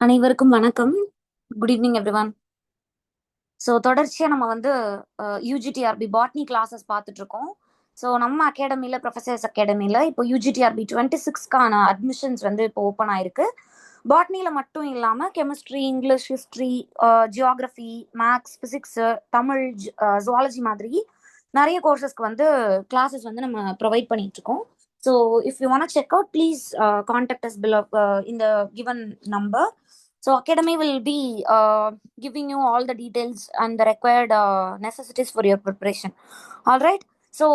அனைவருக்கும் வணக்கம். Good evening everyone. So தொடர்ச்சியா நம்ம வந்து யூஜிடிஆர்பி பாட்னி கிளாஸஸ் பார்த்துட்டு இருக்கோம். ஸோ நம்ம அகாடமியில் ப்ரொஃபசர்ஸ் அகாடமியில் இப்போ யூஜிடிஆர்பி 26க்கான அட்மிஷன்ஸ் வந்து இப்போ ஓப்பன் ஆயிருக்கு. பாட்னியில் மட்டும் இல்லாமல் chemistry, English, history, geography, maths, physics, Tamil, zoology மாதிரி நிறைய கோர்சஸ்க்கு வந்து கிளாஸஸ் வந்து நம்ம ப்ரொவைட் பண்ணிட்டு இருக்கோம். So if you want check out please contact us below இந்த given number. So academy will be giving you all the details and the required necessities for your preparation. All right. So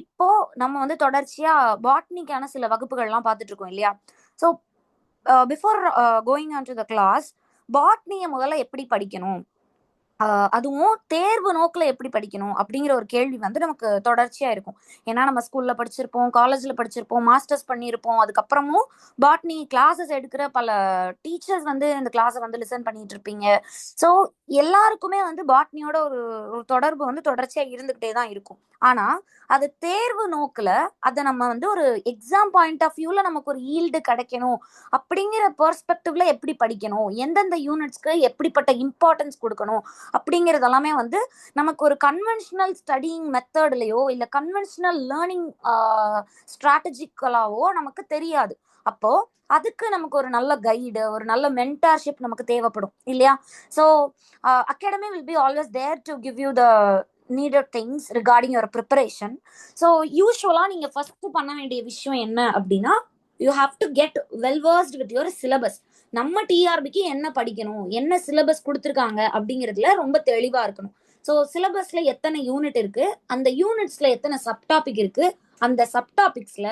இப்போ நம்ம வந்து தொடர்ச்சியா பாட்னிக்கான சில வகுப்புகள்லாம் பார்த்துட்டு இருக்கோம் இல்லையா? So before going on to the class, பாட்னியை முதல்ல எப்படி படிக்கணும், அதுவும் தேர்வு நோக்கில் எப்படி படிக்கணும் அப்படிங்கிற ஒரு கேள்வி வந்து நமக்கு தொடர்ச்சியா இருக்கும். ஏன்னா நம்ம ஸ்கூல்ல படிச்சிருப்போம், காலேஜ்ல படிச்சிருப்போம், மாஸ்டர்ஸ் பண்ணியிருப்போம். அதுக்கப்புறமும் பாட்னி கிளாஸஸ் எடுக்கிற பல டீச்சர்ஸ் வந்து இந்த கிளாஸை வந்து லிசன் பண்ணிட்டு இருப்பீங்க. ஸோ எல்லாருக்குமே வந்து பாட்னியோட ஒரு ஒரு தொடர்பு வந்து தொடர்ச்சியா இருந்துகிட்டே தான் இருக்கும். ஆனா அது தேர்வு நோக்குல அதை நம்ம வந்து ஒரு எக்ஸாம் பாயிண்ட் ஆஃப் வியூல நமக்கு ஒரு ஈல்டு கிடைக்கணும் அப்படிங்கிற பெர்ஸ்பெக்டிவ்ல எப்படி படிக்கணும், எந்தெந்த யூனிட்ஸ்க்கு எப்படிப்பட்ட இம்பார்ட்டன்ஸ் கொடுக்கணும் அப்படிங்கிறது எல்லாமே வந்து நமக்கு ஒரு கன்வென்ஷனல் ஸ்டடிங் மெத்தட்லயோ இல்ல கன்வென்ஷனல் லேர்னிங் ஸ்ட்ராட்டஜிக்கலாவோ நமக்கு தெரியாது. அப்போ அதுக்கு நமக்கு ஒரு நல்ல கைடு, ஒரு நல்ல மென்டார்ஷிப் நமக்கு தேவைப்படும் இல்லையா? So academy will be always there to give you the needed things regarding your preparation. So யூஸ்வலா நீங்க ஃபர்ஸ்ட் பண்ண வேண்டிய விஷயம் என்ன அப்படின்னா, you have to get well versed with your syllabus. நம்ம டிஆர்பிக்கு என்ன படிக்கணும், என்ன சிலபஸ் கொடுத்துருக்காங்க அப்படிங்கிறதுல ரொம்ப தெளிவா இருக்கணும். ஸோ சிலபஸ்ல எத்தனை யூனிட் இருக்கு, அந்த யூனிட்ஸ்ல எத்தனை சப்டாபிக் இருக்கு, அந்த சப்டாபிக்ஸ்ல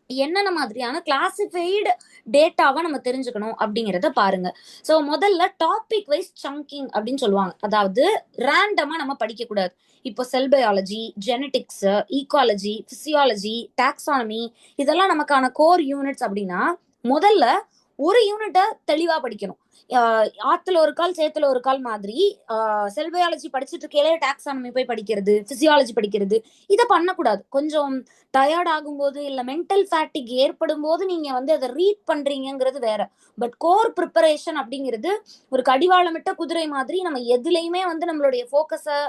என்னென்ன மாதிரியான கிளாசிஃபைடு டேட்டாவை நம்ம தெரிஞ்சுக்கணும் அப்படிங்கிறத பாருங்க. ஸோ முதல்ல டாபிக் வைஸ் சங்கிங் அப்படின்னு சொல்லுவாங்க. அதாவது ரேண்டமா நம்ம படிக்க கூடாது. இப்போ செல் biology, genetics, ecology, physiology, taxonomy இதெல்லாம் நமக்கான கோர் யூனிட்ஸ் அப்படின்னா முதல்ல ஒரு யூனிட்டை தெளிவா படிக்கணும். ஆத்துல ஒரு கால் சேத்துல ஒரு கால் மாதிரி செல் பயாலஜி படிச்சுட்டு இருக்கையிலே டாக்ஸானமி போய் படிக்கிறது, பிசியாலஜி படிக்கிறது இதை பண்ணக்கூடாது. கொஞ்சம் டயர்ட் ஆகும்போது இல்ல மென்டல் ஃபேட்டிக் ஏற்படும் போது நீங்க வந்து அதை ரீட் பண்றீங்கிறது வேற. பட் கோர் ப்ரிப்பரேஷன் அப்படிங்கிறது ஒரு கடிவாளமிட்ட குதிரை மாதிரி நம்ம எதுலையுமே வந்து நம்மளுடைய ஃபோக்கஸை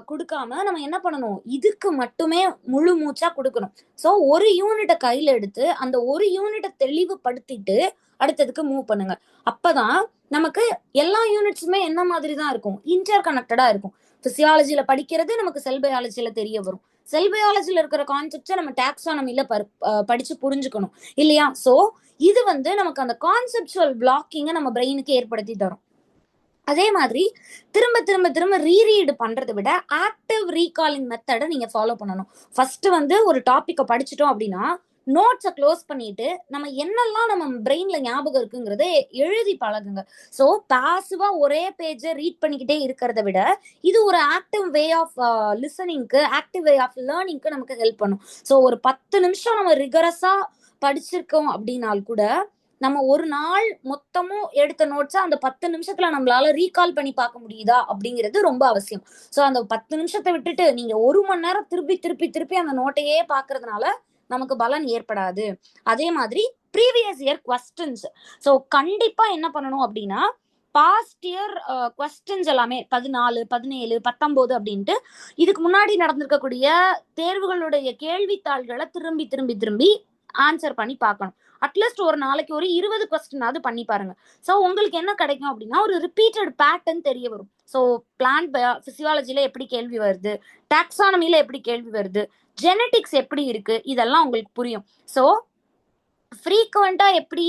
கொடுக்காம நம்ம என்ன பண்ணணும், இதுக்கு மட்டுமே முழு மூச்சா கொடுக்கணும். ஸோ ஒரு யூனிட்டை கையில எடுத்து அந்த ஒரு யூனிட்டை தெளிவுபடுத்திட்டு அடுத்ததுக்கு மூவ் பண்ணுங்க. அப்பதான் நமக்கு எல்லா யூனிட்ஸுமே என்ன மாதிரி தான் இருக்கும், இன்டர் கனெக்டடா இருக்கும். பிசியாலஜில படிக்கிறது நமக்கு செல் பயாலஜில தெரிய வரும், செல் பயாலஜில இருக்கிற கான்செப்ட்ஸை நம்ம டாக்ஸானமில படிச்சு புரிஞ்சுக்கணும் இல்லையா? ஸோ இது வந்து நமக்கு அந்த கான்செப்சுவல் பிளாக்கிங்கை நம்ம பிரெயினுக்கு ஏற்படுத்தி தரும். அதே மாதிரி திரும்ப திரும்ப திரும்ப ரீரீடு பண்றதை விட ஆக்டிவ் ரீகாலிங் மெத்தடை நீங்க ஃபாலோ பண்ணணும். ஃபர்ஸ்ட் வந்து ஒரு டாபிக்கை படிச்சுட்டோம் அப்படின்னா நோட்ஸை க்ளோஸ் பண்ணிட்டு நம்ம என்னெல்லாம் நம்ம பிரெயின்ல ஞாபகம் இருக்குங்கிறத எழுதி பழகுங்க. ஸோ பாசிவா ஒரே பேஜை ரீட் பண்ணிக்கிட்டே இருக்கிறத விட இது ஒரு ஆக்டிவ் வே ஆஃப் லிசனிங்க்கு, ஆக்டிவ் வே ஆஃப் லேர்னிங்க்கு நமக்கு ஹெல்ப் பண்ணும். ஸோ ஒரு 10 நிமிஷம் நம்ம ரிகரஸா படிச்சிருக்கோம் அப்படின்னால் கூட நம்ம ஒரு நாள் மொத்தமும் எடுத்த நோட்ஸை அந்த 10 நிமிஷத்துல நம்மளால ரீகால் பண்ணி பார்க்க முடியுதா அப்படிங்கிறது ரொம்ப அவசியம். ஸோ அந்த 10 நிமிஷத்தை விட்டுட்டு நீங்க 1 மணி நேரம் திருப்பி திருப்பி திருப்பி அந்த நோட்டையே பாக்குறதுனால நமக்கு பலன் ஏற்படாது. அதே மாதிரி ப்ரீவியஸ் இயர் கொஸ்டின்ஸ், ஸோ கண்டிப்பா என்ன பண்ணணும் அப்படின்னா பாஸ்ட் இயர் கொஸ்டின்ஸ் எல்லாமே 14, 17, 19 அப்படின்ட்டு இதுக்கு முன்னாடி நடந்திருக்கக்கூடிய தேர்வுகளுடைய கேள்வித்தாள்களை திரும்பி திரும்பி திரும்பி ஆன்சர் பண்ணி பார்க்கணும். அட்லீஸ்ட் ஒரு நாளைக்கு ஒரு 20 கொஸ்டினாவது பண்ணி பாருங்க. ஸோ உங்களுக்கு என்ன கிடைக்கும் அப்படின்னா ஒரு ரிப்பீட்டட் பேட்டர்ன் தெரிய வரும். ஸோ பிளான்ட் பிசியாலஜில எப்படி கேள்வி வருது, டாக்ஸானமில எப்படி கேள்வி வருது, ஜெனட்டிக்ஸ் எப்படி இருக்கு, இதெல்லாம் உங்களுக்கு புரியும். ஸோ ஃப்ரீக்வெண்டா எப்படி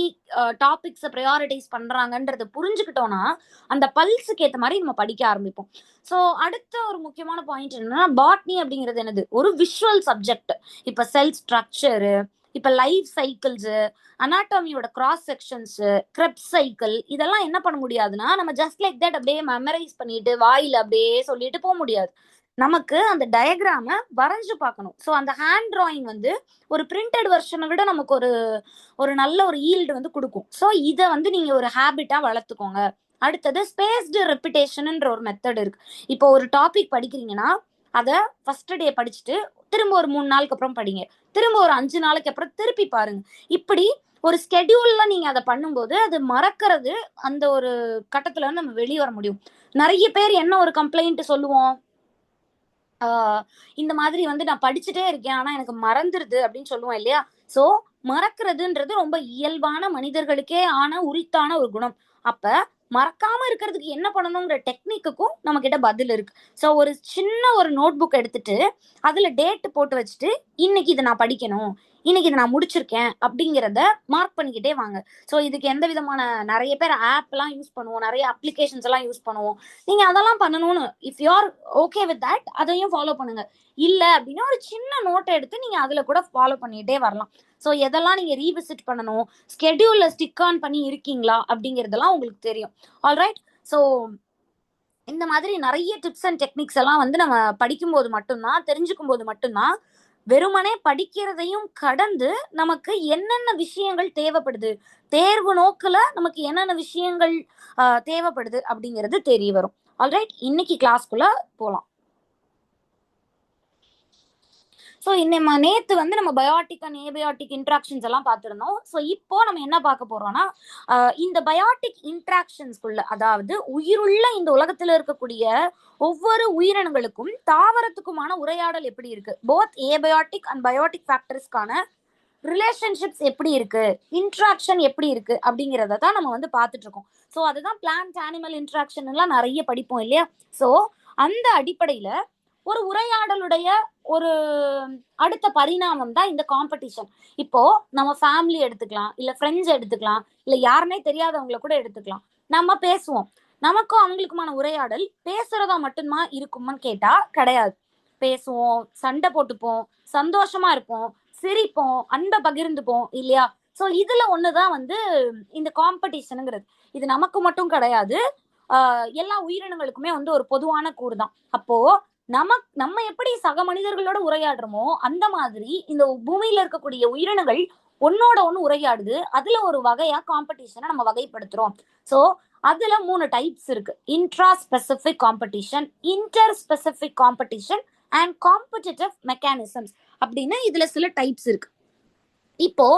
டாபிக்ஸை ப்ரையாரிட்டைஸ் பண்றாங்கன்றத புரிஞ்சுக்கிட்டோம்னா அந்த பல்ஸுக்கு ஏற்ற மாதிரி நம்ம படிக்க ஆரம்பிப்போம். ஸோ அடுத்த ஒரு முக்கியமான பாயிண்ட் என்னன்னா, பாட்னி அப்படிங்கிறது என்னது, ஒரு விஷுவல் சப்ஜெக்ட். இப்ப செல் ஸ்ட்ரக்சரு, இப்ப லைஃப் சைக்கிள்ஸு, அனாட்டமியோட கிராஸ் செக்ஷன்ஸு, கிரெப்ஸ் சைக்கிள் இதெல்லாம் என்ன பண்ண முடியாதுன்னா நம்ம ஜஸ்ட் லைக் தட் அப்படியே மெமரைஸ் பண்ணிட்டு வாயில அப்படியே சொல்லிட்டு போக முடியாது. நமக்கு அந்த டயக்ராமை வரைஞ்சு பார்க்கணும். ஸோ அந்த ஹேண்ட் டிராயிங் வந்து ஒரு பிரிண்டட் வெர்ஷனை விட நமக்கு ஒரு ஒரு நல்ல ஒரு ஈல்டு வந்து கொடுக்கும். ஸோ இதை வந்து நீங்க ஒரு ஹேபிட்டா வளர்த்துக்கோங்க. அடுத்தது ஸ்பேஸ்டு ரெப்பிட்டேஷன்ன்ற ஒரு மெத்தட் இருக்கு. இப்போ ஒரு டாபிக் படிக்கிறீங்கன்னா அதை ஃபர்ஸ்ட் டே படிச்சுட்டு திரும்ப ஒரு 3 நாளுக்கு அப்புறம் படிங்க, திரும்ப ஒரு 5 நாளைக்கு அப்புறம் திருப்பி பாருங்க. இப்படி ஒரு ஸ்கெடியூல்ல நீங்க அதை பண்ணும்போது அது மறக்கிறது அந்த ஒரு கட்டத்துல இருந்து நம்ம வெளியே வர முடியும். நிறைய பேர் என்ன ஒரு கம்ப்ளைண்ட் சொல்லுவோம், இந்த மாதிரி வந்து நான் படிச்சுட்டே இருக்கேன் ஆனா எனக்கு மறந்துருது அப்படின்னு சொல்லுவோம் இல்லையா. சோ மறக்கிறதுன்றது ரொம்ப இயல்பான மனிதர்களுக்கே ஆன உரித்தான ஒரு குணம். அப்ப மறக்காம இருக்கிறதுக்கு என்ன பண்ணணுங்கிற டெக்னிக்குக்கும் நம்ம கிட்ட பதில் இருக்கு. சோ ஒரு சின்ன ஒரு நோட் புக் எடுத்துட்டு அதுல டேட் போட்டு வச்சுட்டு இன்னைக்கு இதை நான் படிக்கணும், இன்னைக்கு இதை நான் முடிச்சிருக்கேன் அப்படிங்கிறத மார்க் பண்ணிக்கிட்டே வாங்க. ஸோ இதுக்கு எந்த விதமான நிறைய பேர் ஆப் எல்லாம் யூஸ் பண்ணுவோம், நிறைய அப்ளிகேஷன்ஸ் எல்லாம் யூஸ் பண்ணுவோம். நீங்க அதெல்லாம் பண்ணணும்னு if you are okay with that அதையும் ஃபாலோ பண்ணுங்க. இல்ல அப்படின்னா ஒரு சின்ன நோட்டை எடுத்து நீங்க அதுல கூட ஃபாலோ பண்ணிட்டே வரலாம். ஸோ எதெல்லாம் நீங்க ரீவிசிட் பண்ணணும், ஸ்கெடியூல்ல ஸ்டிக் ஆன் பண்ணி இருக்கீங்களா அப்படிங்கிறதெல்லாம் உங்களுக்கு தெரியும். ஆல்ரைட். ஸோ இந்த மாதிரி நிறைய டிப்ஸ் அண்ட் டெக்னிக்ஸ் எல்லாம் வந்து நம்ம படிக்கும்போது மட்டும்தான், தெரிஞ்சுக்கும் போது மட்டும்தான், வெறுமனே படிக்கிறதையும் கடந்து நமக்கு என்னென்ன விஷயங்கள் தேவைப்படுது, தேர்வு நோக்குல நமக்கு என்னென்ன விஷயங்கள் தேவைப்படுது அப்படிங்கிறது தெரிய வரும். ஆல்ரைட், இன்னைக்கு கிளாஸ்க்குள்ள போலாம். ஸோ நேத்து வந்து நம்ம பயோட்டிக் அண்ட் ஏபயோட்டிக் இன்ட்ராக்ஷன்ஸ் எல்லாம் பார்த்துருந்தோம். ஸோ இப்போ நம்ம என்ன பார்க்க போறோம்னா, இந்த பயோட்டிக் இன்ட்ராக்ஷன்ஸ்குள்ள, அதாவது உயிருள்ள இந்த உலகத்துல இருக்கக்கூடிய ஒவ்வொரு உயிரினங்களுக்கும் தாவரத்துக்குமான உரையாடல் எப்படி இருக்கு, போத் ஏபயோட்டிக் அண்ட் பயோட்டிக் ஃபேக்டர்ஸ்க்கான ரிலேஷன்ஷிப்ஸ் எப்படி இருக்கு, இன்ட்ராக்ஷன் எப்படி இருக்கு அப்படிங்கிறத தான் நம்ம வந்து பார்த்துட்டு இருக்கோம். ஸோ அதுதான் பிளான்ட் அனிமல் இன்ட்ராக்ஷன் எல்லாம் நிறைய படிப்போம் இல்லையா. ஸோ அந்த அடிப்படையில ஒரு உரையாடலுடைய ஒரு அடுத்த பரிணாமம் தான் இந்த காம்படிஷன். இப்போ நம்ம ஃபேமிலி எடுத்துக்கலாம், இல்ல ஃப்ரெண்ட்ஸ் எடுத்துக்கலாம், இல்ல யாருன்னே தெரியாதவங்களை கூட எடுத்துக்கலாம். நம்ம பேசுவோம், நமக்கும் அவங்களுக்குமான உரையாடல் பேசுறதா மட்டும்தான் இருக்குமான்னு கேட்டா கிடையாது. பேசுவோம், சண்டை போட்டுப்போம், சந்தோஷமா இருப்போம், சிரிப்போம், அன்பை பகிர்ந்துப்போம் இல்லையா. ஸோ இதுல ஒண்ணுதான் வந்து இந்த காம்படிஷனுங்கிறது. இது நமக்கு மட்டும் கிடையாது, எல்லா உயிரினங்களுக்குமே வந்து ஒரு பொதுவான கூறு தான். அப்போ நம்ம எப்படி சக மனிதர்களோட உரையாடுறோமோ அந்த மாதிரி இந்த பூமியில இருக்கக்கூடிய உயிரினங்கள் ஒன்னோட ஒண்ணு உரையாடுது. அதுல ஒரு வகையா காம்படிஷனை நம்ம வகைப்படுத்துறோம். சோ அதுல 3 டைப்ஸ் இருக்கு: intra specific competition, inter specific competition and competitive mechanisms அப்படின்னு இதுல சில டைப்ஸ் இருக்கு. இப்போ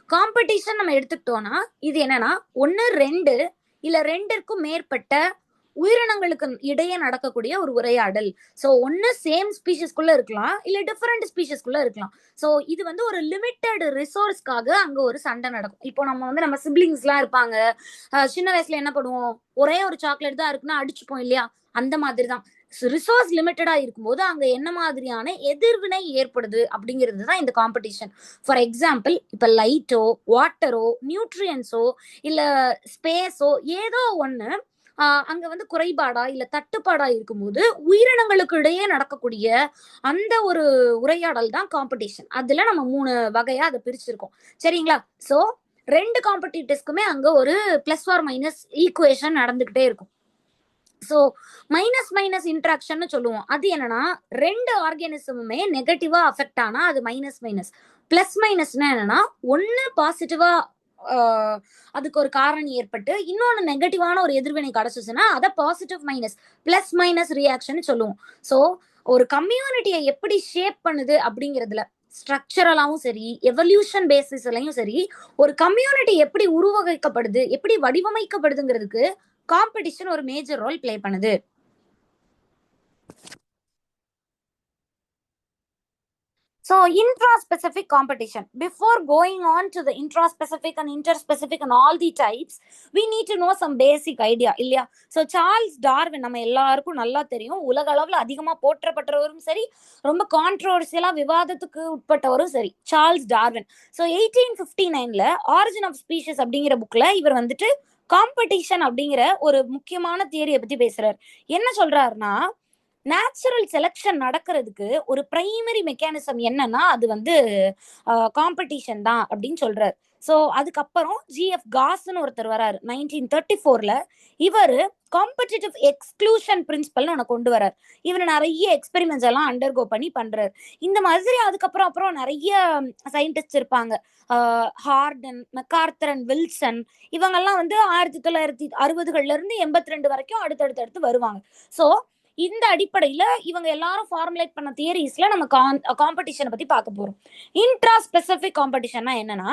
காம்படிஷன் நம்ம எடுத்துக்கிட்டோம்னா இது என்னன்னா, 1, 2 இல்ல 2ற்கும் மேற்பட்ட உயிரினங்களுக்கு இடையே நடக்கக்கூடிய ஒரு உரையாடல். ஸோ ஒன்னு சேம் ஸ்பீஷஸ்குள்ள இருக்கலாம், இல்ல டிஃபரெண்ட் ஸ்பீஷஸ்குள்ள இருக்கலாம். ஸோ இது வந்து ஒரு லிமிட்டெட் ரிசோர்ஸ்க்காக அங்க ஒரு சண்டை நடக்கும். இப்போ நம்ம வந்து நம்ம சிப்ளிங்ஸ் எல்லாம் இருப்பாங்க, சின்ன வயசுல என்ன பண்ணுவோம், ஒரே ஒரு சாக்லேட் தான் இருக்குன்னா அடிச்சுப்போம் இல்லையா. அந்த மாதிரி தான் ரிசோர்ஸ் லிமிட்டடா இருக்கும்போது அங்க என்ன மாதிரியான எதிர்வினை ஏற்படுது அப்படிங்கிறது தான் இந்த காம்படிஷன். ஃபார் எக்ஸாம்பிள், இப்ப லைட்டோ, வாட்டரோ, நியூட்ரியன்ஸோ, இல்ல ஸ்பேஸோ ஏதோ ஒண்ணு அங்க வந்து குறைபாடா இல்ல தட்டுப்பாடா இருக்கும்போது உயிரினங்களுக்கு இடையே நடக்கக்கூடிய அந்த ஒரு உரையாடல் தான் காம்படிஷன். அதுல நம்ம 3 வகையா அதை பிரிச்சிருக்கோம். சரிங்களா. சோ 2 காம்படிட்டர்ஸ்க்குமே அங்க ஒரு பிளஸ் ஆர் மைனஸ் ஈக்குவேஷன் நடந்துகிட்டே இருக்கும். ஸோ மைனஸ் மைனஸ் இன்ட்ராக்ஷன் சொல்லுவோம். அது என்னன்னா, 2 ஆர்கானிசமுமே நெகட்டிவா அஃபெக்ட் ஆனா அது மைனஸ் மைனஸ். பிளஸ் மைனஸ்னா என்னன்னா, ஒன்னு பாசிட்டிவா அதுக்கு ஒரு காரணம் ஏற்பட்டு இன்னொன்னு நெகட்டிவான ஒரு எதிர்வினை கிடைச்சிச்சுன்னா அதை positive minus, plus minus reaction சொல்லுவோம். ஸோ ஒரு கம்யூனிட்டியை எப்படி ஷேப் பண்ணுது அப்படிங்கிறதுல ஸ்ட்ரக்சரலாவும் சரி, எவல்யூஷன் பேசிஸ்லயும் சரி, ஒரு கம்யூனிட்டி எப்படி உருவகைக்கப்படுது, எப்படி வடிவமைக்கப்படுதுங்கிறதுக்கு காம்படிஷன் ஒரு மேஜர் ரோல் பிளே பண்ணுது. So intraspecific competition. Before going on to the intraspecific and interspecific and all the types, we need to know some basic idea இல்லையா. ஸோ சார்ல்ஸ் டார்வின் நம்ம எல்லாருக்கும் நல்லா தெரியும், உலக அளவுல அதிகமா போற்றப்பட்டவரும் சரி, ரொம்ப கான்ட்ரோவர்சியலா விவாதத்துக்கு உட்பட்டவரும் சரி, சார்ல்ஸ் டார்வின். ஸோ 1859ல ஆரிஜின் ஆஃப் ஸ்பீஷஸ் அப்படிங்கிற புக்ல இவர் வந்துட்டு காம்படிஷன் அப்படிங்கிற ஒரு முக்கியமான தியரியை பத்தி பேசுறாரு. என்ன சொல்றாருன்னா, நேச்சுரல் செலக்ஷன் நடக்கிறதுக்கு ஒரு பிரைமரி மெக்கானிசம் என்னன்னா அது வந்து காம்படிஷன் தான் அப்படின்னு சொல்றாரு. ஸோ அதுக்கப்புறம் ஜிஎஃப் காஸ்ன்னு ஒருத்தர் வராரு 1934ல. இவர் காம்படிட்டிவ் எக்ஸ்க்ளூஷன் பிரின்சிபல்னு ஒன்று கொண்டு வரார். இவர் நிறைய எக்ஸ்பெரிமெண்ட்ஸ் எல்லாம் அண்டர்கோ பண்ணி பண்றாரு. இந்த மாதிரி அதுக்கப்புறம் நிறைய சயின்டிஸ்ட் இருப்பாங்க, ஹார்டன், மெக்கார்த்தர் அண்ட் வில்சன். இவங்கெல்லாம் வந்து 1960கள்ல இருந்து 82 வரைக்கும் அடுத்தடுத்து வருவாங்க. ஸோ இந்த அடிப்படையில இவங்க எல்லாரும் ஃபார்முலேட் பண்ண தியரிஸ்ல நம்ம காம்படிஷனை பத்தி பார்க்க போறோம். இன்ட்ரா ஸ்பெசிபிக் காம்படிஷன்னா என்னன்னா,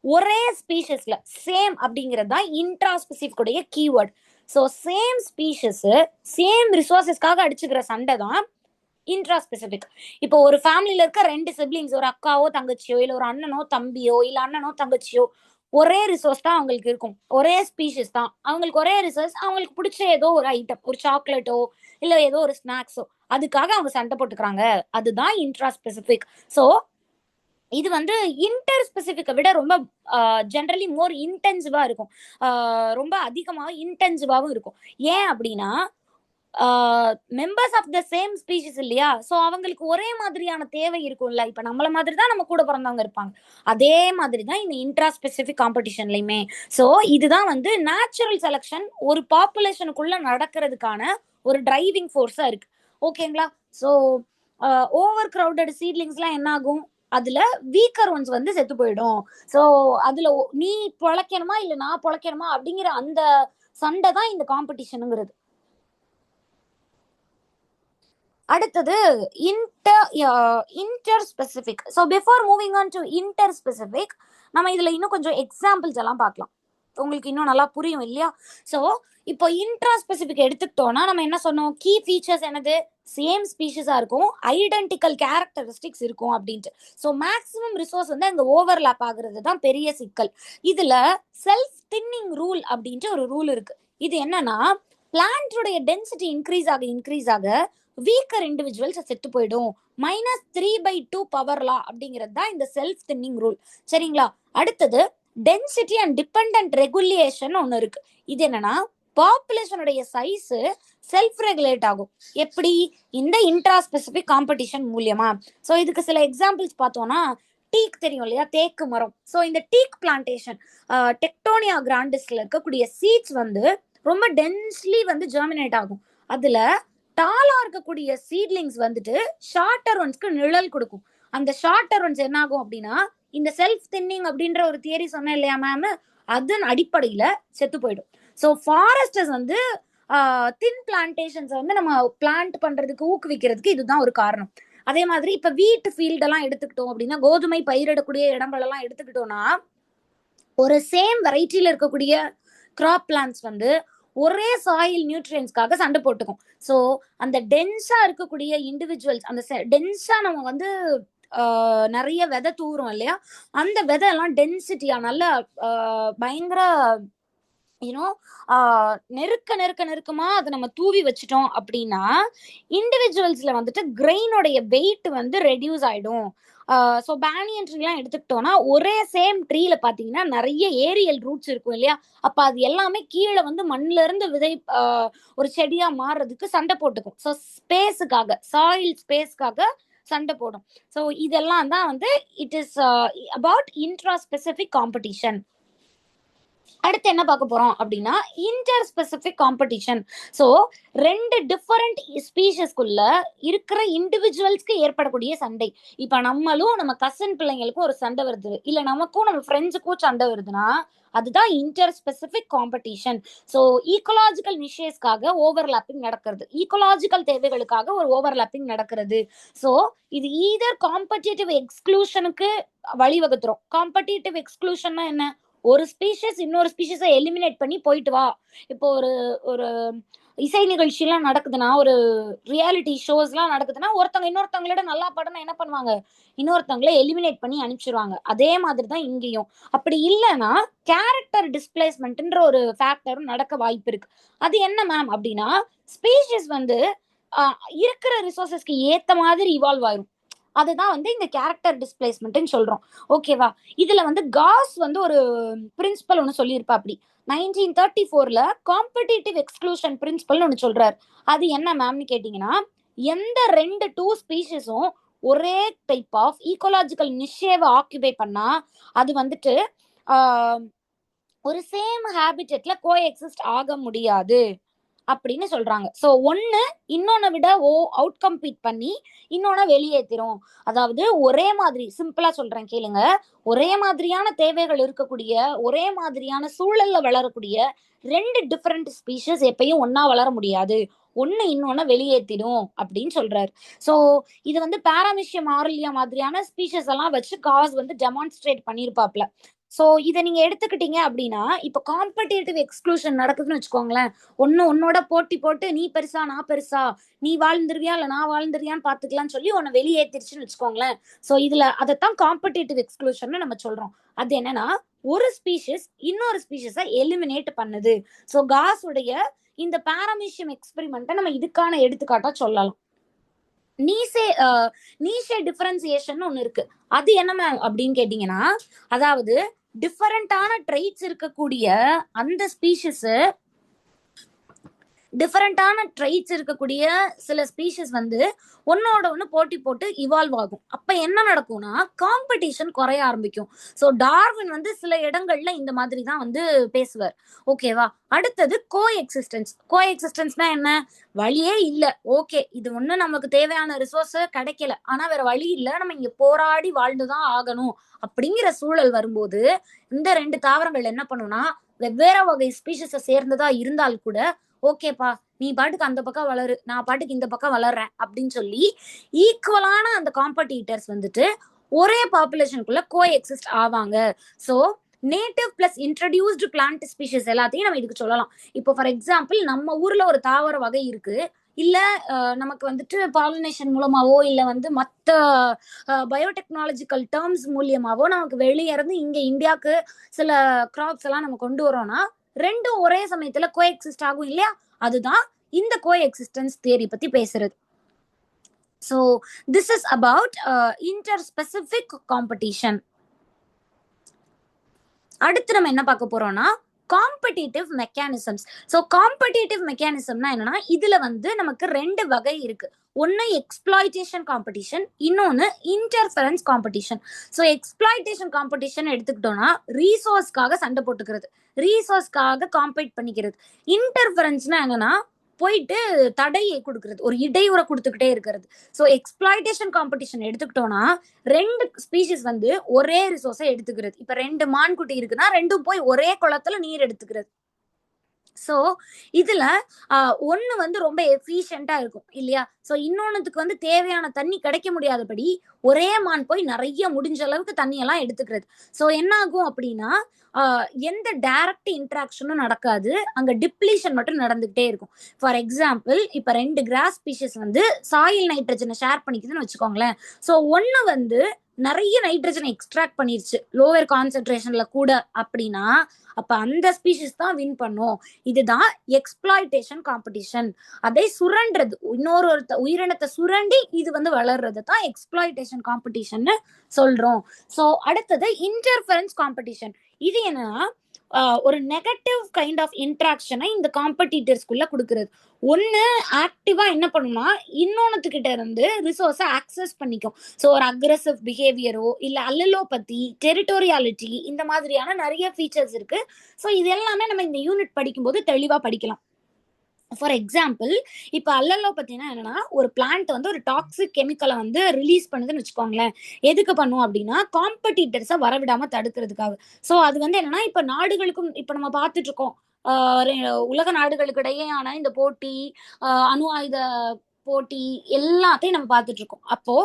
ஒரே ஸ்பீஷஸ்ல சேம் அப்படிங்கிறது தான் இன்ட்ரா ஸ்பெசிபிக் உடைய keyword. So same species same ரிசோர்சஸ்க்காக அடிச்சுக்கிற சண்டை தான் இன்ட்ரா ஸ்பெசிபிக். இப்போ ஒரு ஃபேமிலியில இருக்க 2 சிப்ளிங்ஸ், ஒரு அக்காவோ தங்கச்சியோ இல்ல ஒரு அண்ணனோ தம்பியோ இல்ல அண்ணனோ தங்கச்சியோ, ஒரே ரிசோர்ஸ் தான் அவங்களுக்கு இருக்கும், ஒரே ஸ்பீஷஸ் தான் அவங்களுக்கு, ஒரே ரிசோர்ஸ், அவங்களுக்கு பிடிச்ச ஏதோ ஒரு ஐட்டம், ஒரு சாக்லேட்டோ இல்ல ஏதோ ஒரு ஸ்நாக்ஸோ, அதுக்காக அவங்க சண்டை போட்டுக்கிறாங்க. அதுதான் இன்ட்ரா ஸ்பெசிபிக். ஸோ இது வந்து இன்டர் ஸ்பெசிபிக்கை விட ரொம்ப ஜென்ரலி மோர் இன்டென்சிவா இருக்கும், ரொம்ப அதிகமாக இன்டென்சிவாகவும் இருக்கும். ஏன் அப்படின்னா members of the same species இல்லையா, ஸோ அவங்களுக்கு ஒரே மாதிரியான தேவை இருக்கும்ல. இப்போ நம்மள மாதிரி தான் நம்ம கூட பிறந்தவங்க இருப்பாங்க, அதே மாதிரி தான் இந்த இன்ட்ரா ஸ்பெசிபிக் காம்படிஷன்லையுமே. ஸோ இதுதான் வந்து நேச்சுரல் செலக்ஷன் ஒரு பாப்புலேஷனுக்குள்ள நடக்கிறதுக்கான ஒரு டிரைவிங் ஃபோர்ஸா இருக்கு. ஓகேங்களா? ஸோ ஓவர் கிரவுடட் சீட்லிங்ஸ்லாம் என்ன ஆகும், அதுல வீக்கர் ஒன்ஸ் வந்து செத்து போயிடும். ஸோ அதுல நீ பொழைக்கணுமா இல்ல நான் பொழைக்கணுமா அப்படிங்கிற அந்த சண்டை தான் இந்த காம்படிஷனுங்கிறது. அடுத்தது inter specific. So before moving on to inter specific, நம்ம இதுல இன்னும் கொஞ்சம் எக்ஸாம்பிள்ஸ் எல்லாம் பார்க்கலாம், உங்களுக்கு இன்னும் நல்லா புரியும் இல்லையா? ஸோ இப்போ இன்ட்ரா ஸ்பெசிபிக் எடுத்துக்கிட்டோம்னா நம்ம என்ன சொன்னோம், கீ ஃபீச்சர்ஸ் என்னது, சேம் ஸ்பீஷஸா இருக்கும், ஐடென்டிக்கல் கேரக்டரிஸ்டிக்ஸ் இருக்கும் அப்படின்ட்டு. ஸோ மேக்ஸிமம் ரிசோர்ஸ் வந்து அங்கே ஓவர்லாப் ஆகுறது தான் பெரிய சிக்கல். இதுல செல்ஃப் தின்னிங் ரூல் அப்படின்ட்டு ஒரு ரூல் இருக்கு. இது என்னன்னா, பிளான்டோடைய டென்சிட்டி இன்க்ரீஸ் ஆக வீக்கர் இண்டிவிஜுவல்ஸ் செத்து போயிடும். -3/2 பவர் லா அப்படிங்கிறது தான் இந்த செல்ஃப் தின்னிங் ரூல். சரிங்களா? அடுத்தது டென்சிட்டி அண்ட் டிபெண்டன்ட் ரெகுலேஷன் ஒன்று இருக்கு. இது என்னன்னா, பாப்புலேஷனுடைய சைஸ் செல்ஃப் ரெகுலேட் ஆகும். எப்படி? இந்த இன்ட்ரா ஸ்பெசிபிக் காம்படிஷன் மூலியமா. ஸோ இதுக்கு சில எக்ஸாம்பிள்ஸ் பார்த்தோம்னா, டீக் தெரியும் இல்லையா, தேக்கு மரம். ஸோ இந்த டீக் பிளான்டேஷன் டெக்டோனியா கிராண்டிஸ்ல இருக்கக்கூடிய சீட்ஸ் வந்து ரொம்ப டென்ஸ்லி வந்து ஜெர்மினேட் ஆகும். அதுல டாலா இருக்கக்கூடிய சீட்லிங்ஸ் வந்துட்டு ஷார்ட்டர் ஒன்ஸ்க்கு நிழல் கொடுக்கும். அந்த ஷார்ட்டர் ஒன்ஸ் என்ன ஆகும் அப்படின்னா, இந்த செல்ஃப் தின்னிங் அப்படின்ற ஒரு தியரி சொன்னேன் இல்லையா மேம், அதன் அடிப்படையில செத்து போயிடும். ஸோ ஃபாரஸ்டர்ஸ் வந்து தின் பிளான்டேஷன்ஸ் வந்து நம்ம பிளான்ட் பண்றதுக்கு ஊக்குவிக்கிறதுக்கு இதுதான் ஒரு காரணம். அதே மாதிரி இப்ப வீட்டு ஃபீல்டெல்லாம் எடுத்துக்கிட்டோம் அப்படின்னா, கோதுமை பயிரிடக்கூடிய இடங்கள் எல்லாம் எடுத்துக்கிட்டோம்னா, ஒரு சேம் வெரைட்டியில இருக்கக்கூடிய கிராப் பிளான்ஸ் வந்து ஒரே சாயில் நியூட்ரியன்ஸ்க்காக சண்டை போட்டுக்கும். ஸோ அந்த டென்ஸா இருக்கக்கூடிய இண்டிவிஜுவல்ஸ், அந்த டென்ஸா நம்ம வந்து நிறைய விதை தூரும் இல்லையா, அந்த விதை எல்லாம் டென்சிட்டியா நல்ல பயங்கர யூனோ நெருக்கமா அதை நம்ம தூவி வச்சுட்டோம் அப்படின்னா, இண்டிவிஜுவல்ஸ்ல வந்துட்டு கிரெயினோடைய வெயிட் வந்து ரெடியூஸ் ஆயிடும். ஸோ பேனியன் ட்ரீலாம் எடுத்துக்கிட்டோம்னா, ஒரே சேம் ட்ரீல பார்த்தீங்கன்னா நிறைய ஏரியல் ரூட்ஸ் இருக்கும் இல்லையா, அப்போ அது எல்லாமே கீழே வந்து மண்ணில இருந்து விதை ஒரு செடியா மாறுறதுக்கு சண்டை போட்டுக்கும். ஸோ ஸ்பேஸுக்காக, சாயில் ஸ்பேஸ்க்காக சண்டை போடும். ஸோ இதெல்லாம் தான் வந்து it is about intra specific competition. அடுத்து என்ன பார்க்க போறோம் அப்படின்னா, inter specific competition. So 2 different ஸ்பீஷஸ்க்குள்ள இருக்கிற இண்டிவிஜுவல்ஸ்க்கு ஏற்படக்கூடிய சண்டை. இப்ப நம்மளும் நம்ம கசின் பிள்ளைங்களுக்கும் ஒரு சண்டை வருது, இல்ல நமக்கும் நம்ம ஃப்ரெண்ட்ஸுக்கும் சண்டை வருதுன்னா, அதுதான் inter specific competition. So ecological நிஷேஸ்க்காக ஓவர்லாப்பிங் நடக்கிறது, ஈக்கோலாஜிக்கல் தேவைகளுக்காக ஒரு ஓவர்லாப்பிங் நடக்கிறது. ஸோ இது ஈதர் காம்படிட்டிவ் எக்ஸ்க்ளூஷனுக்கு வழிவகுத்துரும். காம்படிட்டிவ் எக்ஸ்க்ளூஷன்னா என்ன, ஒரு ஸ்பீஷஸ் இன்னொரு ஸ்பீஷஸை எலிமினேட் பண்ணி போயிட்டு வா. இப்போ ஒரு ஒரு இசை நிகழ்ச்சிலாம் நடக்குதுன்னா, ஒரு ரியாலிட்டி ஷோஸ்லாம் நடக்குதுன்னா, ஒருத்தவங்க இன்னொருத்தவங்களோட நல்லா படம்னா என்ன பண்ணுவாங்க, இன்னொருத்தவங்களை எலிமினேட் பண்ணி அனுப்பிச்சிருவாங்க. அதே மாதிரி தான் இங்கேயும். அப்படி இல்லைன்னா கேரக்டர் டிஸ்பிளேஸ்மெண்ட்ன்ற ஒரு ஃபேக்டரும் நடக்க வாய்ப்பு இருக்கு. அது என்ன மேம் அப்படின்னா, ஸ்பீஷஸ் வந்து இருக்கிற ரிசோர்சஸ்க்கு ஏத்த மாதிரி இவால்வ் ஆயிரும். அதுதான் வந்து இந்த கேரக்டர் டிஸ்பிளேஸ்மெண்ட்னு சொல்றோம். ஓகேவா? இதுல வந்து காஸ் வந்து ஒரு பிரின்சிபல் ஒன்று சொல்லியிருப்பா. அப்படி 1934ல காம்படிட்டிவ் எக்ஸ்க்ளூஷன் பிரின்சிபல் ஒன்று சொல்றாரு. அது என்ன மேம்னு கேட்டீங்கன்னா, எந்த 2 ஸ்பீஷஸும் ஒரே டைப் ஆஃப் ஈக்கோலாஜிக்கல் நிஷேவை ஆக்குபை பண்ணா, அது வந்துட்டு ஒரு சேம் ஹேபிட்டட்ல கோ எக்ஸிஸ்ட் ஆக முடியாது அப்படின்னு சொல்றாங்க. ஸோ ஒன்னு இன்னொன்னு விட அவுட் கம்பீட் பண்ணி இன்னொன்னு வெளியேற்றிரும். அதாவது ஒரே மாதிரி, சிம்பிளா சொல்றேன் கேளுங்க, ஒரே மாதிரியான தேவைகள் இருக்கக்கூடிய, ஒரே மாதிரியான சூழல்ல வளரக்கூடிய 2 டிஃபரெண்ட் ஸ்பீஷஸ் எப்பயும் ஒன்னா வளர முடியாது, ஒன்னு இன்னொன்னு வெளியேற்றிடும் அப்படின்னு சொல்றாரு. ஸோ இது வந்து பாராமிஷியம் ஆரலியா மாதிரியான ஸ்பீஷஸ் எல்லாம் வச்சு காஸ் வந்து டெமான்ஸ்ட்ரேட் பண்ணியிருப்பாப்ல. சோ இதை நீங்க எடுத்துக்கிட்டீங்க அப்படின்னா, இப்ப காம்படிட்டிவ் எக்ஸ்க்ளூஷன் நடக்குதுன்னு வச்சுக்கோங்களேன். உன்னோட போட்டி போட்டு நீ பெருசா நான் பெருசா, நீ வாழ்ந்துருவியா இல்ல நான் வாழ்ந்துருவியான்னு பாத்துக்கலாம்னு சொல்லி உன்னை வெளியேத்திருச்சுன்னு வச்சுக்கோங்களேன். சோ இதுல அதைத்தான் காம்படிட்டிவ் எக்ஸ்க்ளூஷன் நம்ம சொல்றோம். அது என்னன்னா, ஒரு ஸ்பீஷிஸ் இன்னொரு ஸ்பீஷிஸை எலிமினேட் பண்ணுது. சோ காஸுடைய இந்த பாராமீஷியம் எக்ஸ்பெரிமெண்ட்டை நம்ம இதுக்கான எடுத்துக்காட்டா சொல்லலாம். நீஷே டிஃபரன்சியேஷன் ஒண்ணு இருக்கு. அது என்ன அப்படின்னு கேட்டீங்கன்னா, அதாவது டிஃபரண்டான ட்ரைட்ஸ் இருக்கக்கூடிய அந்த ஸ்பீஷிஸ் டிஃபரண்டான ட்ரைட்ஸ் இருக்கக்கூடிய சில ஸ்பீஷிஸ் வந்து ஒன்னோட ஒன்று போட்டி போட்டு இவால்வ் ஆகும். அப்ப என்ன நடக்கும்னா காம்படிஷன் குறைய ஆரம்பிக்கும். ஸோ டார்வின் வந்து சில இடங்கள்ல இந்த மாதிரி தான் வந்து பேசுவார். ஓகேவா? அடுத்தது கோ எக்ஸிஸ்டன்ஸ்னா என்ன? வழியே இல்லை. ஓகே, இது ஒண்ணு நமக்கு தேவையான ரிசோர்ஸ் கிடைக்கல, ஆனா வேற வழி இல்லை, நம்ம இங்க போராடி வாழ்ந்துதான் ஆகணும் அப்படிங்கிற சூழல் வரும்போது இந்த ரெண்டு தாவரங்கள் என்ன பண்ணும்னா, வெவ்வேறு வகை ஸ்பீஷிஸை சேர்ந்ததா இருந்தால் கூட ஓகேப்பா, நீ பாட்டுக்கு அந்த பக்கம் வளரு, நான் பாட்டுக்கு இந்த பக்கம் வளர்றேன் அப்படின்னு சொல்லி ஈக்குவலான அந்த காம்படிட்டர்ஸ் வந்துட்டு ஒரே பாப்புலேஷனுக்குள்ள கோ எக்ஸிஸ்ட் ஆவாங்க. So native plus introduced plant species எல்லாத்தையும் நம்ம இதுக்கு சொல்லலாம். இப்போ ஃபார் எக்ஸாம்பிள் நம்ம ஊர்ல ஒரு தாவர வகை இருக்கு, இல்ல நமக்கு வந்துட்டு பாலினேஷன் மூலமாவோ இல்ல வந்து மற்ற பயோடெக்னாலஜிக்கல் டேர்ம்ஸ் மூலியமாவோ நமக்கு வெளியே இருந்து இங்க இந்தியாவுக்கு சில கிராப்ஸ் எல்லாம் நம்ம கொண்டு வரோம்னா ரெண்டும் ஒரே சமயத்துல கோ எக்ஸிஸ்ட் ஆகும் இல்லையா? அதுதான் இந்த கோ எக்ஸிஸ்டன்ஸ் தியரி பத்தி பேசுறது. So this is about interspecific competition. அடுத்து நம்ம என்ன பார்க்க போறோம்னா காம்படிட்டிவ் மெக்கானிசம்ஸ். ஸோ காம்படிட்டிவ் மெக்கானிசம்னா என்னன்னா, இதுல வந்து நமக்கு ரெண்டு வகை இருக்கு. ஒன்னு எக்ஸ்பிளாய்டேஷன் காம்படிஷன், இன்னொன்னு interference competition. So exploitation competition எடுத்துக்கிட்டோம்னா ரீசோர்ஸ்க்காக சண்டை போட்டுக்கிறது, ரீசோர்ஸ்க்காக காம்பீட் பண்ணிக்கிறது. இன்டர்ஃபரன்ஸ்னா என்னன்னா, போயிட்டு தடையை கொடுக்கறது, ஒரு இடையூறை கொடுத்துக்கிட்டே இருக்கிறது. ஸோ எக்ஸ்பிளாய்டேஷன் காம்படிஷன் எடுத்துக்கிட்டோம்னா ரெண்டு ஸ்பீஷிஸ் வந்து ஒரே ரிசோர்ஸை எடுத்துக்கிறது. இப்ப ரெண்டு மான்குட்டி இருக்குன்னா ரெண்டும் போய் ஒரே குளத்துல நீர் எடுத்துக்கிறது. ஸோ இதுல ஒண்ணு வந்து ரொம்ப எஃபிஷியண்டா இருக்கும் இல்லையா? ஸோ இன்னொன்னுக்கு வந்து தேவையான தண்ணி கிடைக்க முடியாதபடி ஒரே மான் போய் நிறைய முடிஞ்ச அளவுக்கு தண்ணி எல்லாம் எடுத்துக்கிறது. ஸோ என்ன ஆகும் அப்படின்னா, எந்த டைரக்ட் இன்ட்ராக்ஷனும் நடக்காது, அங்க டிப்ளீஷன் மட்டும் நடந்துகிட்டே இருக்கும். ஃபார் எக்ஸாம்பிள், இப்ப ரெண்டு கிராஸ் ஸ்பீஷிஸ் வந்து சாயில் நைட்ரஜனை ஷேர் பண்ணிக்குதுன்னு வச்சுக்கோங்களேன். ஸோ ஒன்னு வந்து நிறைய நைட்ரஜன் எக்ஸ்ட்ராக்ட் பண்ணிருச்சு லோவர் கான்சென்ட்ரேஷன்ல கூட அப்படின்னா, அப்ப அந்த ஸ்பீஷிஸ் தான் வின் பண்ணும். இதுதான் எக்ஸ்பிளாய்டேஷன் காம்படிஷன். அதை சுரண்டுறது, இன்னொரு உயிரினத்தை சுரண்டி இது வந்து வளர்றது தான் எக்ஸ்பிளாய்டேஷன் காம்படிஷன் சொல்றோம். ஸோ அடுத்தது இன்டர்ஃபரன்ஸ் காம்படிஷன். இது என்னன்னா, ஒரு நெகட்டிவ் கைண்ட் ஆஃப் இன்ட்ராக்ஷனை இந்த காம்படிட்டர்ஸ்குள்ள கொடுக்கறது. ஒன்னு ஆக்டிவா என்ன பண்ணும்னா இன்னொன்னுக்கிட்ட இருந்து ரிசோர்ஸை ஆக்சஸ் பண்ணிக்கும். ஸோ ஒரு அக்ரெசிவ் பிஹேவியரோ இல்ல அல்லலோபதி, டெரிட்டோரியாலிட்டி, இந்த மாதிரியான நிறைய ஃபீச்சர்ஸ் இருக்கு. ஸோ இது எல்லாமே நம்ம இந்த யூனிட் படிக்கும்போது தெளிவா படிக்கலாம். ஃபார் எக்ஸாம்பிள், இப்ப அல்லலோபதினா என்னன்னா, ஒரு பிளான்ட் வந்து ஒரு டாக்ஸிக் கெமிக்கலை வந்து ரிலீஸ் பண்ணுதுன்னு வச்சுக்கோங்களேன். எதுக்கு பண்ணும் அப்படின்னா காம்படிட்டர்ஸை வரவிடாம தடுக்கிறதுக்காக. ஸோ அது வந்து என்னன்னா, இப்ப நாடுகளுக்கும் இப்ப நம்ம பார்த்துட்டு இருக்கோம், உலக நாடுகளுக்கு இடையேயான இந்த போட்டி, அணு ஆயுத போட்டி எல்லாத்தையும் நம்ம பார்த்துட்டு இருக்கோம். அப்போ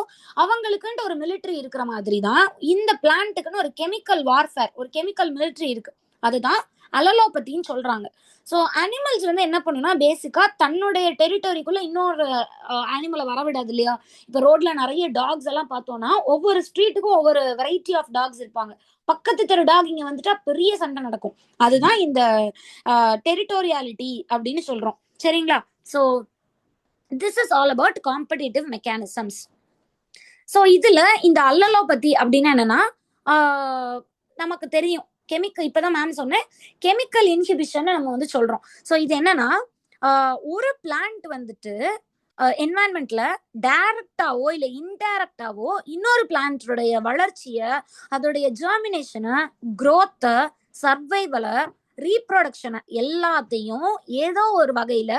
அவங்களுக்குன்ட்டு ஒரு மிலிட்ரி இருக்கிற மாதிரி தான் இந்த பிளான்ட்டுக்குன்னு ஒரு கெமிக்கல் வார்ஃபேர், ஒரு கெமிக்கல் மிலிட்ரி இருக்கு. அதுதான் அலலோபதின்னு சொல்றாங்க. ஸோ அனிமல்ஸ் வந்து என்ன பண்ணுன்னா, பேசிக்கா தன்னுடைய டெரிட்டரிக்குள்ள இன்னொரு அனிமலை வரவிடாது இல்லையா? இப்போ ரோட்ல நிறைய டாக்ஸ் எல்லாம் பார்த்தோம்னா ஒவ்வொரு ஸ்ட்ரீட்டுக்கும் ஒவ்வொரு வெரைட்டி ஆஃப் டாக்ஸ் இருப்பாங்க. பக்கத்து தெரு டாக் இங்க வந்துட்டா பெரிய சண்டை நடக்கும். அதுதான் இந்த டெரிட்டோரியாலிட்டி அப்படின்னு சொல்றோம். சரிங்களா? So this is all about competitive mechanisms. So இதுல இந்த அல்லலோபதி அப்படின்னா என்னன்னா, நமக்கு தெரியும் கெமிக்கல், இப்பதான் மேம் சொன்னேன், கெமிக்கல் இன்ஹிபிஷன் நம்ம வந்து சொல்றோம். ஸோ இது என்னன்னா, ஒரு பிளான்ட் வந்துட்டு என்வாயன்மெண்ட்ல டைரக்டாவோ இல்ல இன்டைரக்டாவோ இன்னொரு பிளான்டோடைய வளர்ச்சிய, அதோடைய ஜெர்மினேஷனை, குரோத்தை, சர்வைவலை, ரீப்ரொடக்ஷனை எல்லாத்தையும் ஏதோ ஒரு வகையில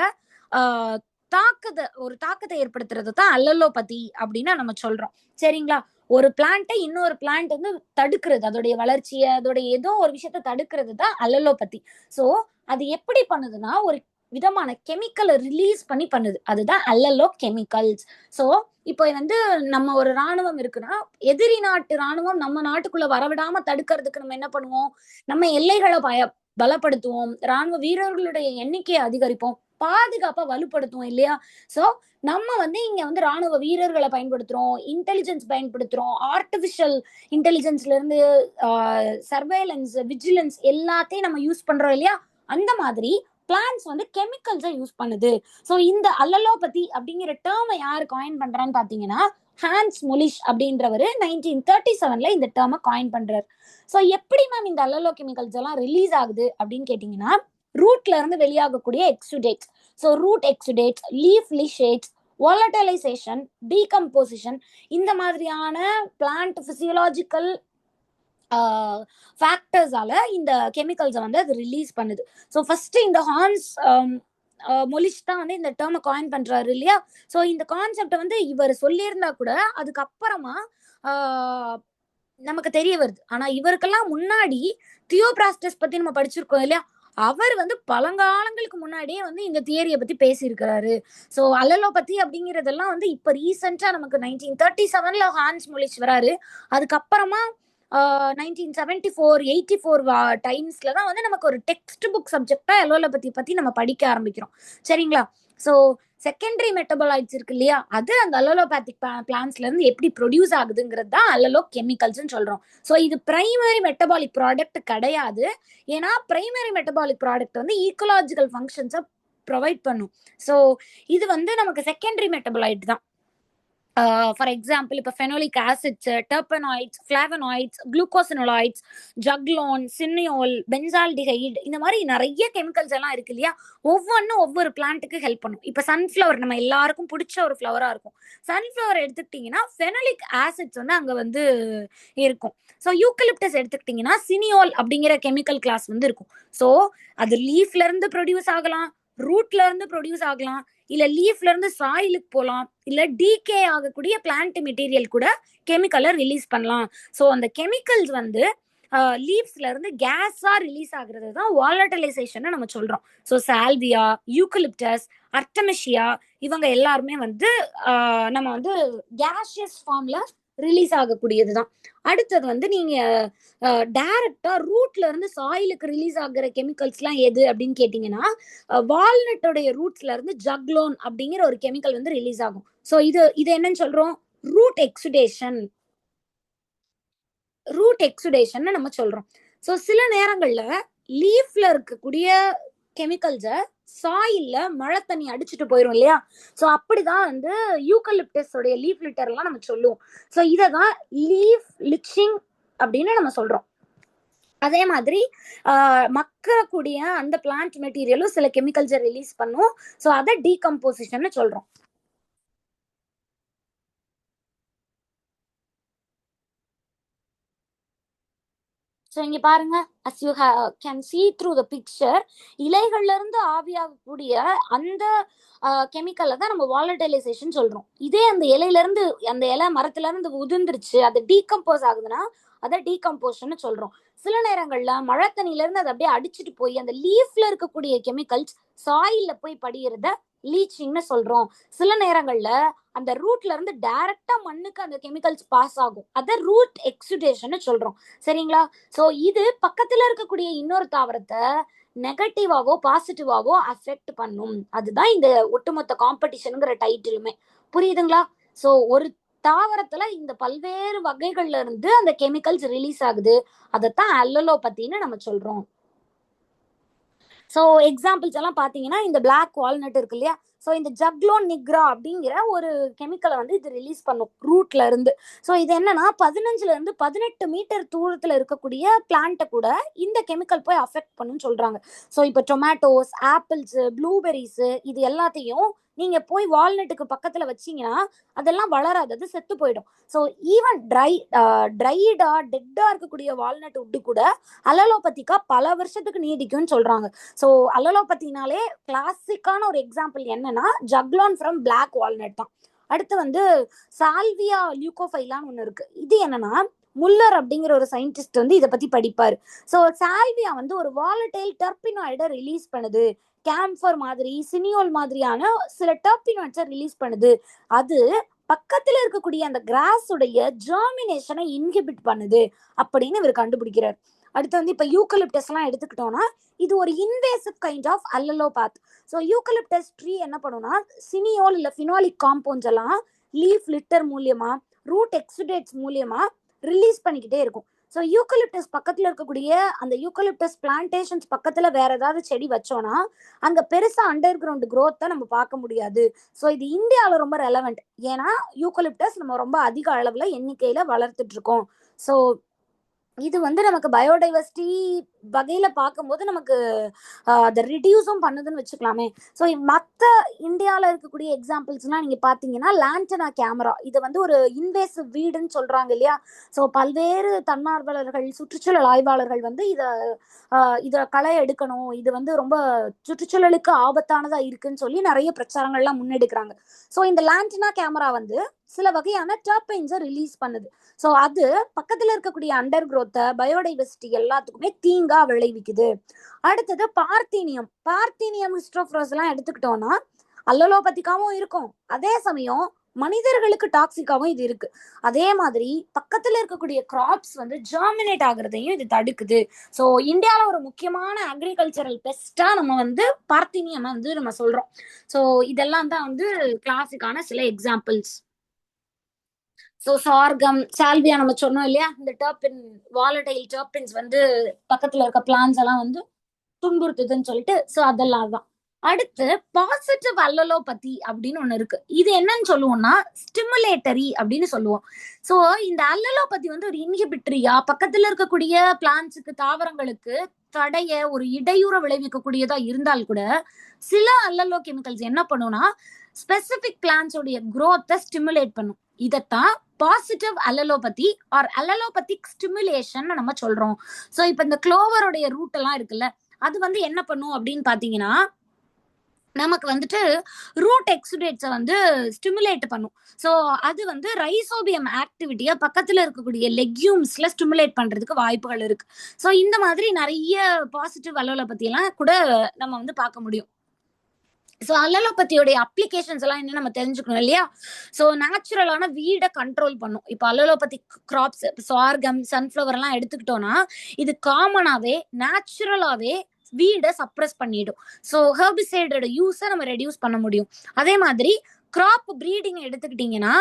ஒரு தாக்கத்தை ஏற்படுத்துறது தான் அல்லலோபதி அப்படின்னு நம்ம சொல்றோம். சரிங்களா? ஒரு பிளான்ட்டை இன்னொரு பிளான்ட் வந்து தடுக்கிறது, அதோடைய வளர்ச்சியை, அதோடைய ஏதோ ஒரு விஷயத்த தடுக்கிறது தான் அல்லலோபதி. ஸோ அது எப்படி பண்ணுதுன்னா, ஒரு விதமான கெமிக்கலை ரிலீஸ் பண்ணி பண்ணுது. அதுதான் அல்லலோ கெமிக்கல்ஸ். ஸோ இப்போ வந்து நம்ம ஒரு ராணுவம் இருக்குன்னா, எதிரி நாட்டு ராணுவம் நம்ம நாட்டுக்குள்ள வரவிடாம தடுக்கிறதுக்கு நம்ம என்ன பண்ணுவோம்? நம்ம எல்லைகளை பலப்படுத்துவோம், ராணுவ வீரர்களுடைய எண்ணிக்கையை அதிகரிப்போம், பாதுகாப்பை வலுப்படுத்துவோம் இல்லையா? ஸோ நம்ம வந்து இங்க வந்து ராணுவ வீரர்களை பயன்படுத்துறோம், இன்டெலிஜென்ஸ் பயன்படுத்துறோம், ஆர்டிபிஷியல் இன்டெலிஜென்ஸ்ல இருந்து சர்வேலன்ஸ், விஜிலன்ஸ் எல்லாத்தையும் நம்ம யூஸ் பண்றோம் இல்லையா? அந்த மாதிரி பிளான்ஸ் வந்து கெமிக்கல்ஸை யூஸ் பண்ணுது. ஸோ இந்த அல்லலோபதி அப்படிங்கிற டேர்மை யாரு காயின் பண்றான்னு பாத்தீங்கன்னா, ஹான்ஸ் முலிஷ் அப்படின்றவர் 1937ல இந்த டேர்மை காயின் பண்றாரு. ஸோ எப்படி மேம் இந்த அல்லலோ கெமிக்கல்ஸ் எல்லாம் ரிலீஸ் ஆகுது அப்படின்னு கேட்டீங்கன்னா, ரூட்ல இருந்து வெளியாகக்கூடிய exudates. So root exudates, leaf leachates, volatilisation, decomposition, இந்த மாதிரியான பிளான்ட் பிசியலாஜிக்கல் ஃபேக்டர்ஸால இந்த கெமிக்கல்ஸை வந்து அது ரிலீஸ் பண்ணுது. ஸோ ஃபர்ஸ்ட் இந்த ஹான்ஸ் மொலிஷ் தான் வந்து இந்த டேர்மை காயின் பண்றாரு இல்லையா? ஸோ இந்த கான்செப்டை வந்து இவர் சொல்லியிருந்தா கூட அதுக்கப்புறமா நமக்கு தெரிய வருது. ஆனா இவருக்கெல்லாம் முன்னாடி தியோபிராஸ்டஸ் பத்தி நம்ம படிச்சிருக்கோம் இல்லையா? அவர் வந்து பழங்காலங்களுக்கு முன்னாடியே வந்து இந்த தியரியை பத்தி பேசியிருக்கிறாரு. ஸோ அல்லலோபதி அப்படிங்கிறதெல்லாம் வந்து இப்ப ரீசெண்டா நமக்கு 1937ல ஹான்ஸ் மொலிஷ் வராரு. அதுக்கப்புறமா 1974, 84 டைம்ஸ்ல தான் வந்து நமக்கு ஒரு டெக்ஸ்ட் புக் சப்ஜெக்டா அல்லலோபதி பத்தி நம்ம படிக்க ஆரம்பிக்கிறோம். சரிங்களா? ஸோ செகண்டரி மெட்டபாலைட்ஸ் இருக்கு இல்லையா? அது அந்த அல்லலோபேத்திக் பிளான்ஸ்ல இருந்து எப்படி ப்ரொடியூஸ் ஆகுதுங்கிறது தான் அல்லலோ கெமிக்கல்ஸ்ன்னு சொல்றோம். ஸோ இது பிரைமரி மெட்டபாலிக் ப்ராடக்ட் கிடையாது. ஏன்னா பிரைமரி மெட்டபாலிக் ப்ராடக்ட் வந்து ஈக்கோலாஜிக்கல் ஃபங்க்ஷன்ஸை ப்ரொவைட் பண்ணும். ஸோ இது வந்து நமக்கு செகண்டரி மெட்டபாலைட் தான். ஃபார் எக்ஸாம்பிள் இப்போ ஃபெனோலிக் ஆசிட்ஸ், டெர்பனாய்ட்ஸ், ஃபிளாவனாய்ட்ஸ், குளுக்கோசினோலாய்ட்ஸ், ஜக்லோன், சின்னியோல், பென்சால்டிஹைட், இந்த மாதிரி நிறைய கெமிக்கல்ஸ் எல்லாம் இருக்கு இல்லையா? ஒவ்வொன்றும் ஒவ்வொரு பிளான்ட்டுக்கு ஹெல்ப் பண்ணும். இப்போ சன்ஃப்ளவர் நம்ம எல்லாருக்கும் பிடிச்ச ஒரு ஃப்ளவரா இருக்கும். சன்ஃப்ளவர் எடுத்துக்கிட்டிங்கன்னா ஃபெனோலிக் ஆசிட்ஸ் வந்து அங்கே வந்து இருக்கும். ஸோ யூக்கலிப்டஸ் எடுத்துக்கிட்டிங்கன்னா சினியோல் அப்படிங்கிற கெமிக்கல் கிளாஸ் வந்து இருக்கும். ஸோ அது லீஃப்ல இருந்து ப்ரொடியூஸ் ஆகலாம், ரூட்ல இருந்து ப்ரொடியூஸ் ஆகலாம், இல்ல லீஃப்ல இருந்து சாயிலுக்கு போகலாம், இல்ல டீகே ஆகக்கூடிய பிளான்ட் மெட்டீரியல் கூட கெமிக்கலை ரிலீஸ் பண்ணலாம். ஸோ அந்த கெமிக்கல்ஸ் வந்து லீவ்ஸ்ல இருந்து கேஸா ரிலீஸ் ஆகுறது தான் வாலட்டைலைசேஷன் நம்ம சொல்றோம். ஸோ சால்வியா, யூக்கலிப்டஸ், அர்டமிஷியா இவங்க எல்லாருமே வந்து நம்ம வந்து கேஷியஸ் ஃபார்ம்ல ரிலீஸ் ஆகக்கூடியதுதான். அடுத்தது வந்து நீங்க டைரக்டா ரூட்ல இருந்து சாயிலுக்கு ரிலீஸ் ஆகுற கெமிக்கல்ஸ் எல்லாம் எது அப்படின்னு கேட்டீங்கன்னா, வால்நட்டோடைய ரூட்ஸ்ல இருந்து ஜக்லோன் அப்படிங்கிற ஒரு கெமிக்கல் வந்து ரிலீஸ் ஆகும். ஸோ இது என்னன்னு சொல்றோம்? ரூட் எக்ஸுடேஷன். ரூட் எக்ஸுடேஷன் நம்ம சொல்றோம். ஸோ சில நேரங்கள்ல லீஃப்ல இருக்கக்கூடிய கெமிக்கல்ஸை சாயில்ல மழை தண்ணி அடிச்சுட்டு போயிரும் இல்லையா? ஸோ அப்படிதான் வந்து யூக்கலிப்டஸ் உடைய லீஃப் லிட்டர் எல்லாம் நம்ம சொல்லுவோம். ஸோ இததான் லீஃப் லிச்சிங் அப்படின்னு நம்ம சொல்றோம். அதே மாதிரி மக்கக்கூடிய அந்த பிளான்ட் மெட்டீரியலும் சில கெமிக்கல்ஸை ரிலீஸ் பண்ணும். ஸோ அதை டீகம்போசிஷன் சொல்றோம். ஸோ இங்க பாருங்க, as you can see through the picture, இலைகள்ல இருந்து ஆவியாகக்கூடிய அந்த கெமிக்கலை தான் நம்ம வாலட்டைலைசேஷன் சொல்றோம். இதே அந்த இலையில இருந்து, அந்த இலை மரத்துல இருந்து உதிர்ந்துருச்சு, அது டீகம்போஸ் ஆகுதுன்னா அதை டீகம்போஷன் சொல்றோம். சில நேரங்கள்ல மழை தண்ணியில இருந்து அதை அப்படியே அடிச்சுட்டு போய் அந்த லீஃப்ல இருக்கக்கூடிய கெமிக்கல்ஸ் சாயில்ல போய் படிகிறத லீச்சிங்னு சொல்றோம். சில நேரங்கள்ல அந்த ரூட்ல இருந்து டைரக்டா மண்ணுக்கு அந்த கெமிக்கல்ஸ் பாஸ் ஆகும், அதை ரூட் எக்ஸுடேஷன் சொல்றோம். சரிங்களா? ஸோ இது பக்கத்துல இருக்கக்கூடிய இன்னொரு தாவரத்தை நெகட்டிவாவோ பாசிட்டிவாவோ அஃபெக்ட் பண்ணும். அதுதான் இந்த ஒட்டுமொத்த காம்படிஷனுங்கிற டைட்டிலுமே. புரியுதுங்களா? ஸோ ஒரு தாவரத்துல இந்த பல்வேறு வகைகள்ல இருந்து அந்த கெமிக்கல்ஸ் ரிலீஸ் ஆகுது, அதைத்தான் அல்லலோபதின்னு நம்ம சொல்றோம். ஸோ எக்ஸாம்பிள்ஸ் எல்லாம் பார்த்தீங்கன்னா இந்த பிளாக் வால்நட் இருக்கு இல்லையா? ஸோ இந்த ஜக்லோன் நிக்ரா அப்படிங்கிற ஒரு கெமிக்கலை வந்து இது ரிலீஸ் பண்ணும் ரூட்ல இருந்து. ஸோ இது என்னன்னா 15ல இருந்து 18 மீட்டர் தூரத்துல இருக்கக்கூடிய பிளான்ட்டை கூட இந்த கெமிக்கல் போய் அஃபெக்ட் பண்ணுன்னு சொல்றாங்க. ஸோ இப்போ டொமேட்டோஸ், ஆப்பிள்ஸ், ப்ளூபெரிஸ் இது எல்லாத்தையும் நீங்க போய் வால்நட்டுக்கு பக்கத்துல வச்சீங்கன்னா அதெல்லாம் வளராது, அது செத்து போயிடும். ஸோ ஈவன் ட்ரைடா டெட்டா இருக்கக்கூடிய வால்நட் உட்டு கூட அல்லலோபதிக்கா பல வருஷத்துக்கு நீடிக்கும்னு சொல்றாங்க. ஸோ அல்லலோபதினாலே கிளாசிக்கான ஒரு எக்ஸாம்பிள் என்னன்னா ஜக்லோன் ஃப்ரம் பிளாக் வால்நட் தான். அடுத்து வந்து சால்வியா லியூகோஃபைலான்னு ஒன்று இருக்கு. இது என்னன்னா முல்லர் அப்படிங்கிற ஒரு சயின்டிஸ்ட் வந்து இதை பத்தி படிப்பாரு. ஸோ சால்வியா வந்து ஒரு வாலடைல் டெர்பினாய்டை ரிலீஸ் பண்ணுது. கேம்ஃபர் மாதிரி, சினியோல் மாதிரியான சில டெர்பினாய்ட்ஸை ரிலீஸ் பண்ணுது. அது பக்கத்துல இருக்கக்கூடிய அந்த கிராஸ் உடைய ஜெர்மினேஷனை இன்ஹிபிட் பண்ணுது அப்படின்னு இவர் கண்டுபிடிக்கிறார். அடுத்து வந்து இப்ப யூக்கலிப்டஸ் எல்லாம் எடுத்துக்கிட்டோம்னா இது ஒரு invasive kind of allelopath. So eucalyptus tree என்ன பண்ணும்னா சினியோல் இல்ல ஃபினாலிக் காம்பவுண்ட்ஸ் எல்லாம் லீஃப் லிட்டர் மூலியமா ரூட் எக்ஸுடேட்ஸ் மூலியமா ரிலீஸ் பண்ணிக்கிட்டே இருக்கும். ஸோ யூக்கலிப்டஸ் பக்கத்துல இருக்கக்கூடிய அந்த யூக்கலிப்டஸ் பிளான்டேஷன்ஸ் பக்கத்துல வேற ஏதாவது செடி வச்சோம்னா அங்க பெருசா அண்டர் கிரவுண்ட் growth நம்ம பார்க்க முடியாது. ஸோ இது இந்தியாவில் ரொம்ப ரெலவெண்ட். ஏன்னா யூக்கலிப்டஸ் நம்ம ரொம்ப அதிக அளவுல எண்ணிக்கையில வளர்த்துட்டு இருக்கோம். ஸோ இது வந்து நமக்கு பயோடைவர்சிட்டி வகையில பார்க்கும்போது நமக்கு அதை ரிடியூஸும் பண்ணுதுன்னு வச்சுக்கலாமே. ஸோ மற்ற இந்தியாவில் இருக்கக்கூடிய எக்ஸாம்பிள்ஸ்லாம் நீங்க பார்த்தீங்கன்னா லாண்டனா கேமரா, இது வந்து ஒரு இன்வேசிவ் வீடுன்னு சொல்றாங்க இல்லையா. ஸோ பல்வேறு தன்னார்வலர்கள் சுற்றுச்சூழல் ஆய்வாளர்கள் வந்து இதை களை எடுக்கணும், இது வந்து ரொம்ப சுற்றுச்சூழலுக்கு ஆபத்தானதா இருக்குன்னு சொல்லி நிறைய பிரச்சாரங்கள்லாம் முன்னெடுக்கிறாங்க. ஸோ இந்த லாண்டனா கேமரா வந்து சில வகையான டர்பைன்ஸை ரிலீஸ் பண்ணுது. ஸோ அது பக்கத்துல இருக்கக்கூடிய அண்டர் growth பயோடைவர்சிட்டி எல்லாத்துக்குமே தீங்கா விளைவிக்குது. அடுத்தது பார்த்தீனியம் ஹிஸ்டோஃப்ரோஸ் எல்லாம் எடுத்துக்கிட்டோம்னா அல்லலோபதிக்காவும் இருக்கும், அதே சமயம் மனிதர்களுக்கு டாக்ஸிக்காவும் இது இருக்கு. அதே மாதிரி பக்கத்துல இருக்கக்கூடிய கிராப்ஸ் வந்து ஜெர்மினேட் ஆகுறதையும் இது தடுக்குது. ஸோ இந்தியாவில் ஒரு முக்கியமான அக்ரிகல்ச்சரல் பெஸ்டா நம்ம வந்து பார்த்தீனியம் வந்து நம்ம சொல்றோம். ஸோ இதெல்லாம் தான் வந்து கிளாசிக்கான சில எக்ஸாம்பிள்ஸ். ஸோ சார்கம் சால்வியா நம்ம சொன்னோம் இல்லையா, இந்த டர்பின் வாலடைல் டர்பின்ஸ் வந்து பக்கத்துல இருக்க பிளான்ஸ் எல்லாம் வந்து துன்புறுத்துதுன்னு சொல்லிட்டு. ஸோ அதெல்லாம் தான். அடுத்து பாசிட்டிவ் அல்லலோபதி அப்படின்னு ஒண்ணு இருக்கு. இது என்னன்னு சொல்லுவோம்னா ஸ்டிமுலேட்டரி அப்படின்னு சொல்லுவோம். ஸோ இந்த அல்லலோபதி வந்து ஒரு இன்ஹிபிட்டரியா பக்கத்துல இருக்கக்கூடிய பிளான்ஸுக்கு தாவரங்களுக்கு தடைய ஒரு இடையூற விளைவிக்கக்கூடியதா இருந்தால் கூட சில அல்லலோ கெமிக்கல்ஸ் என்ன பண்ணும்னா ஸ்பெசிபிக் பிளான்ஸோடைய growth ஸ்டிமுலேட் பண்ணும். இதத்தான் பாசிட்டிவ் அல்லலோபதி ஆர் அல்லலோபதிக் ஸ்டிமுலேஷன் நம்ம சொல்றோம். ஸோ இப்போ இந்த குளோவருடைய ரூட் எல்லாம் இருக்குல்ல, அது வந்து என்ன பண்ணும் அப்படின்னு பாத்தீங்கன்னா நமக்கு வந்துட்டு ரூட் எக்ஸுடேட்ஸை வந்து ஸ்டிமுலேட் பண்ணும். ஸோ அது வந்து ரைசோபியம் ஆக்டிவிட்டியை பக்கத்துல இருக்கக்கூடிய லெக்யூம்ஸ்ல ஸ்டிமுலேட் பண்றதுக்கு வாய்ப்புகள் இருக்கு. ஸோ இந்த மாதிரி நிறைய பாசிட்டிவ் அல்லலோபதி எல்லாம் கூட நம்ம வந்து பார்க்க முடியும். ஸோ அல்லலோபதியோடைய அப்ளிகேஷன்ஸ் எல்லாம் என்ன நம்ம தெரிஞ்சுக்கணும் இல்லையா. ஸோ நேச்சுரலான வீடை கண்ட்ரோல் பண்ணும். இப்போ அல்லலோபதி கிராப்ஸ் சார்கம் சன்ஃப்ளவர் எல்லாம் எடுத்துக்கிட்டோம்னா இது காமனாவே நேச்சுரலாவே வீடை சப்ரஸ் பண்ணிடும். ஸோ ஹெர்பிசைடோட யூஸை நம்ம ரெடியூஸ் பண்ண முடியும். அதே மாதிரி கிராப் ப்ரீடிங் எடுத்துக்கிட்டிங்கன்னா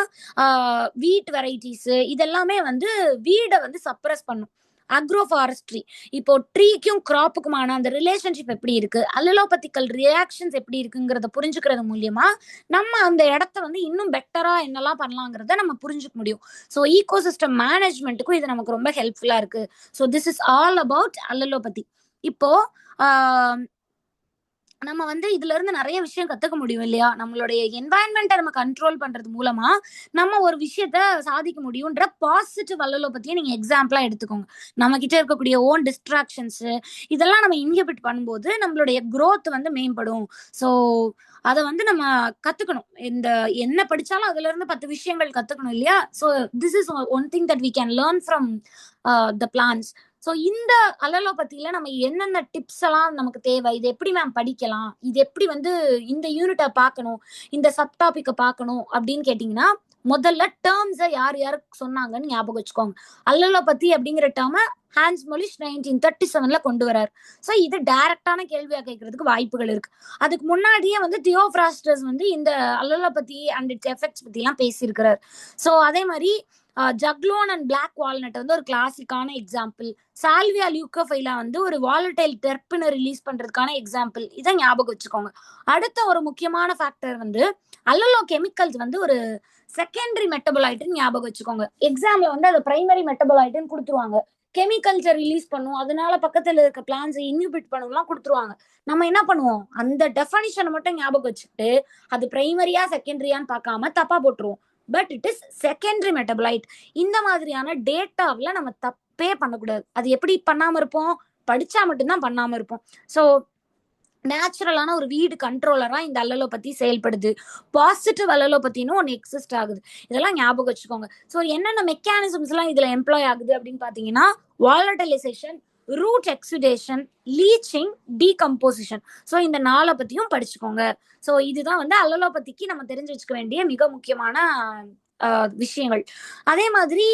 வீட் வெரைட்டிஸ் இதெல்லாமே வந்து வீடை வந்து சப்ரஸ் பண்ணும். அக்ரோ ஃபாரஸ்ட்ரி இப்போ ட்ரீக்கும் கிராப்புக்குமான அந்த ரிலேஷன்ஷிப் எப்படி இருக்கு, அல்லலோபதிக்கல் ரியாக்ஷன்ஸ் எப்படி இருக்குங்கிறத புரிஞ்சுக்கிறது மூலியமா நம்ம அந்த இடத்த வந்து இன்னும் பெட்டரா என்னெல்லாம் பண்ணலாங்கிறத நம்ம புரிஞ்சுக்க முடியும். ஸோ ஈகோசிஸ்டம் மேனேஜ்மெண்ட்டுக்கும் இது நமக்கு ரொம்ப ஹெல்ப்ஃபுல்லா இருக்கு. So this is all about allelopathy. இப்போ நம்ம வந்து இதுல இருந்து நிறைய விஷயம் கத்துக்க முடியும் இல்லையா. நம்மளுடைய என்வாயன்மெண்ட்டை நம்ம கண்ட்ரோல் பண்றது மூலமா நம்ம ஒரு விஷயத்த சாதிக்க முடியும்ன்ற பாசிட்டிவ் அல்லலோபதியை நீங்க எக்ஸாம்பிளா எடுத்துக்கோங்க. நம்ம கிட்ட இருக்கக்கூடிய ஓன் டிஸ்ட்ராக்ஷன்ஸ் இதெல்லாம் நம்ம இன்ஹிபிட் பண்ணும்போது நம்மளுடைய growth வந்து மேம்படும். ஸோ அதை வந்து நம்ம கத்துக்கணும். இந்த என்ன படிச்சாலும் அதுல இருந்து 10 விஷயங்கள் கத்துக்கணும் இல்லையா. So this is one thing that we can learn from the plants. So இந்த அல்லலோபதியில நம்ம என்னென்ன டிப்ஸ் எல்லாம் நமக்கு தேவை, இது எப்படி மேம் படிக்கலாம், இது எப்படி வந்து இந்த யூனிட்டை பார்க்கணும், இந்த சப் டாபிக்கை பார்க்கணும் அப்படின்னு கேட்டிங்கன்னா முதல்ல டேர்ம்ஸை யார் யாருக்கு சொன்னாங்கன்னு ஞாபகம் வச்சுக்கோங்க. அல்லலோபதி அப்படிங்கிற டேர்மை ஹான்ஸ் மொலிஷ் 1937 கொண்டு வராரு. ஸோ இது டைரக்டான கேள்வியா கேட்கறதுக்கு வாய்ப்புகள் இருக்கு. அதுக்கு முன்னாடியே வந்து தியோஃப்ராஸ்டஸ் வந்து இந்த அல்லலோபதி அண்ட் இட்ஸ் எஃபெக்ட்ஸ் பத்தி எல்லாம் பேசியிருக்கிறார். ஸோ அதே மாதிரி ஜக்லோன் அண்ட் பிளாக் வால்நட் வந்து ஒரு கிளாசிக்கான எக்ஸாம்பிள். சால்வியா லியூக்கோஃபைலா வந்து ஒரு வாலடைல் டெர்பினை ரிலீஸ் பண்றதுக்கான எக்ஸாம்பிள். இதை ஞாபகம் வச்சுக்கோங்க. அடுத்த ஒரு முக்கியமான ஃபேக்டர் வந்து அல்லலோ கெமிக்கல்ஸ் வந்து ஒரு செகண்டரி மெட்டபோலைட்னு ஞாபகம் வச்சுக்கோங்க. எக்ஸாம்ல வந்து அது பிரைமரி மெட்டபோலைட்னு கொடுத்துருவாங்க. கெமிக்கல்ஸை ரிலீஸ் பண்ணும், அதனால பக்கத்துல இருக்க பிளான்ஸை இன்ஹிபிட் பண்ணலாம் கொடுத்துருவாங்க. நம்ம என்ன பண்ணுவோம், அந்த டெஃபனிஷனை மட்டும் ஞாபகம் வச்சுக்கிட்டு அது பிரைமரியா செகண்டரியான்னு பார்க்காம தப்பா போட்டுருவோம். But it is secondary metabolite. இந்த மாதிரியான டேட்டாவில் நம்ம தப்பே பண்ணக்கூடாது. அது எப்படி பண்ணாம இருப்போம், படிச்சா மட்டும்தான் பண்ணாம இருப்போம். ஸோ நேச்சுரலான ஒரு வீடு கண்ட்ரோலரா இந்த அல்லலோபதி செயல்படுது. பாசிட்டிவ் அல்லலோபதினு ஒன்று எக்ஸிஸ்ட் ஆகுது. இதெல்லாம் ஞாபகம் வச்சுக்கோங்க. ஸோ என்னென்ன மெக்கானிசம்ஸ் எல்லாம் இதுல எம்ப்ளாய் ஆகுது அப்படின்னு பாத்தீங்கன்னா வாலடைலைசேஷன், ரூட் எக்ஸுடேஷன், லீச்சிங், டீகம்போசிஷன். ஸோ இந்த 4 பத்தியும் படிச்சுக்கோங்க. ஸோ இதுதான் வந்து அல்லலோபதிக்கு நம்ம தெரிஞ்சு வச்சுக்க வேண்டிய மிக முக்கியமான விஷயங்கள். அதே மாதிரி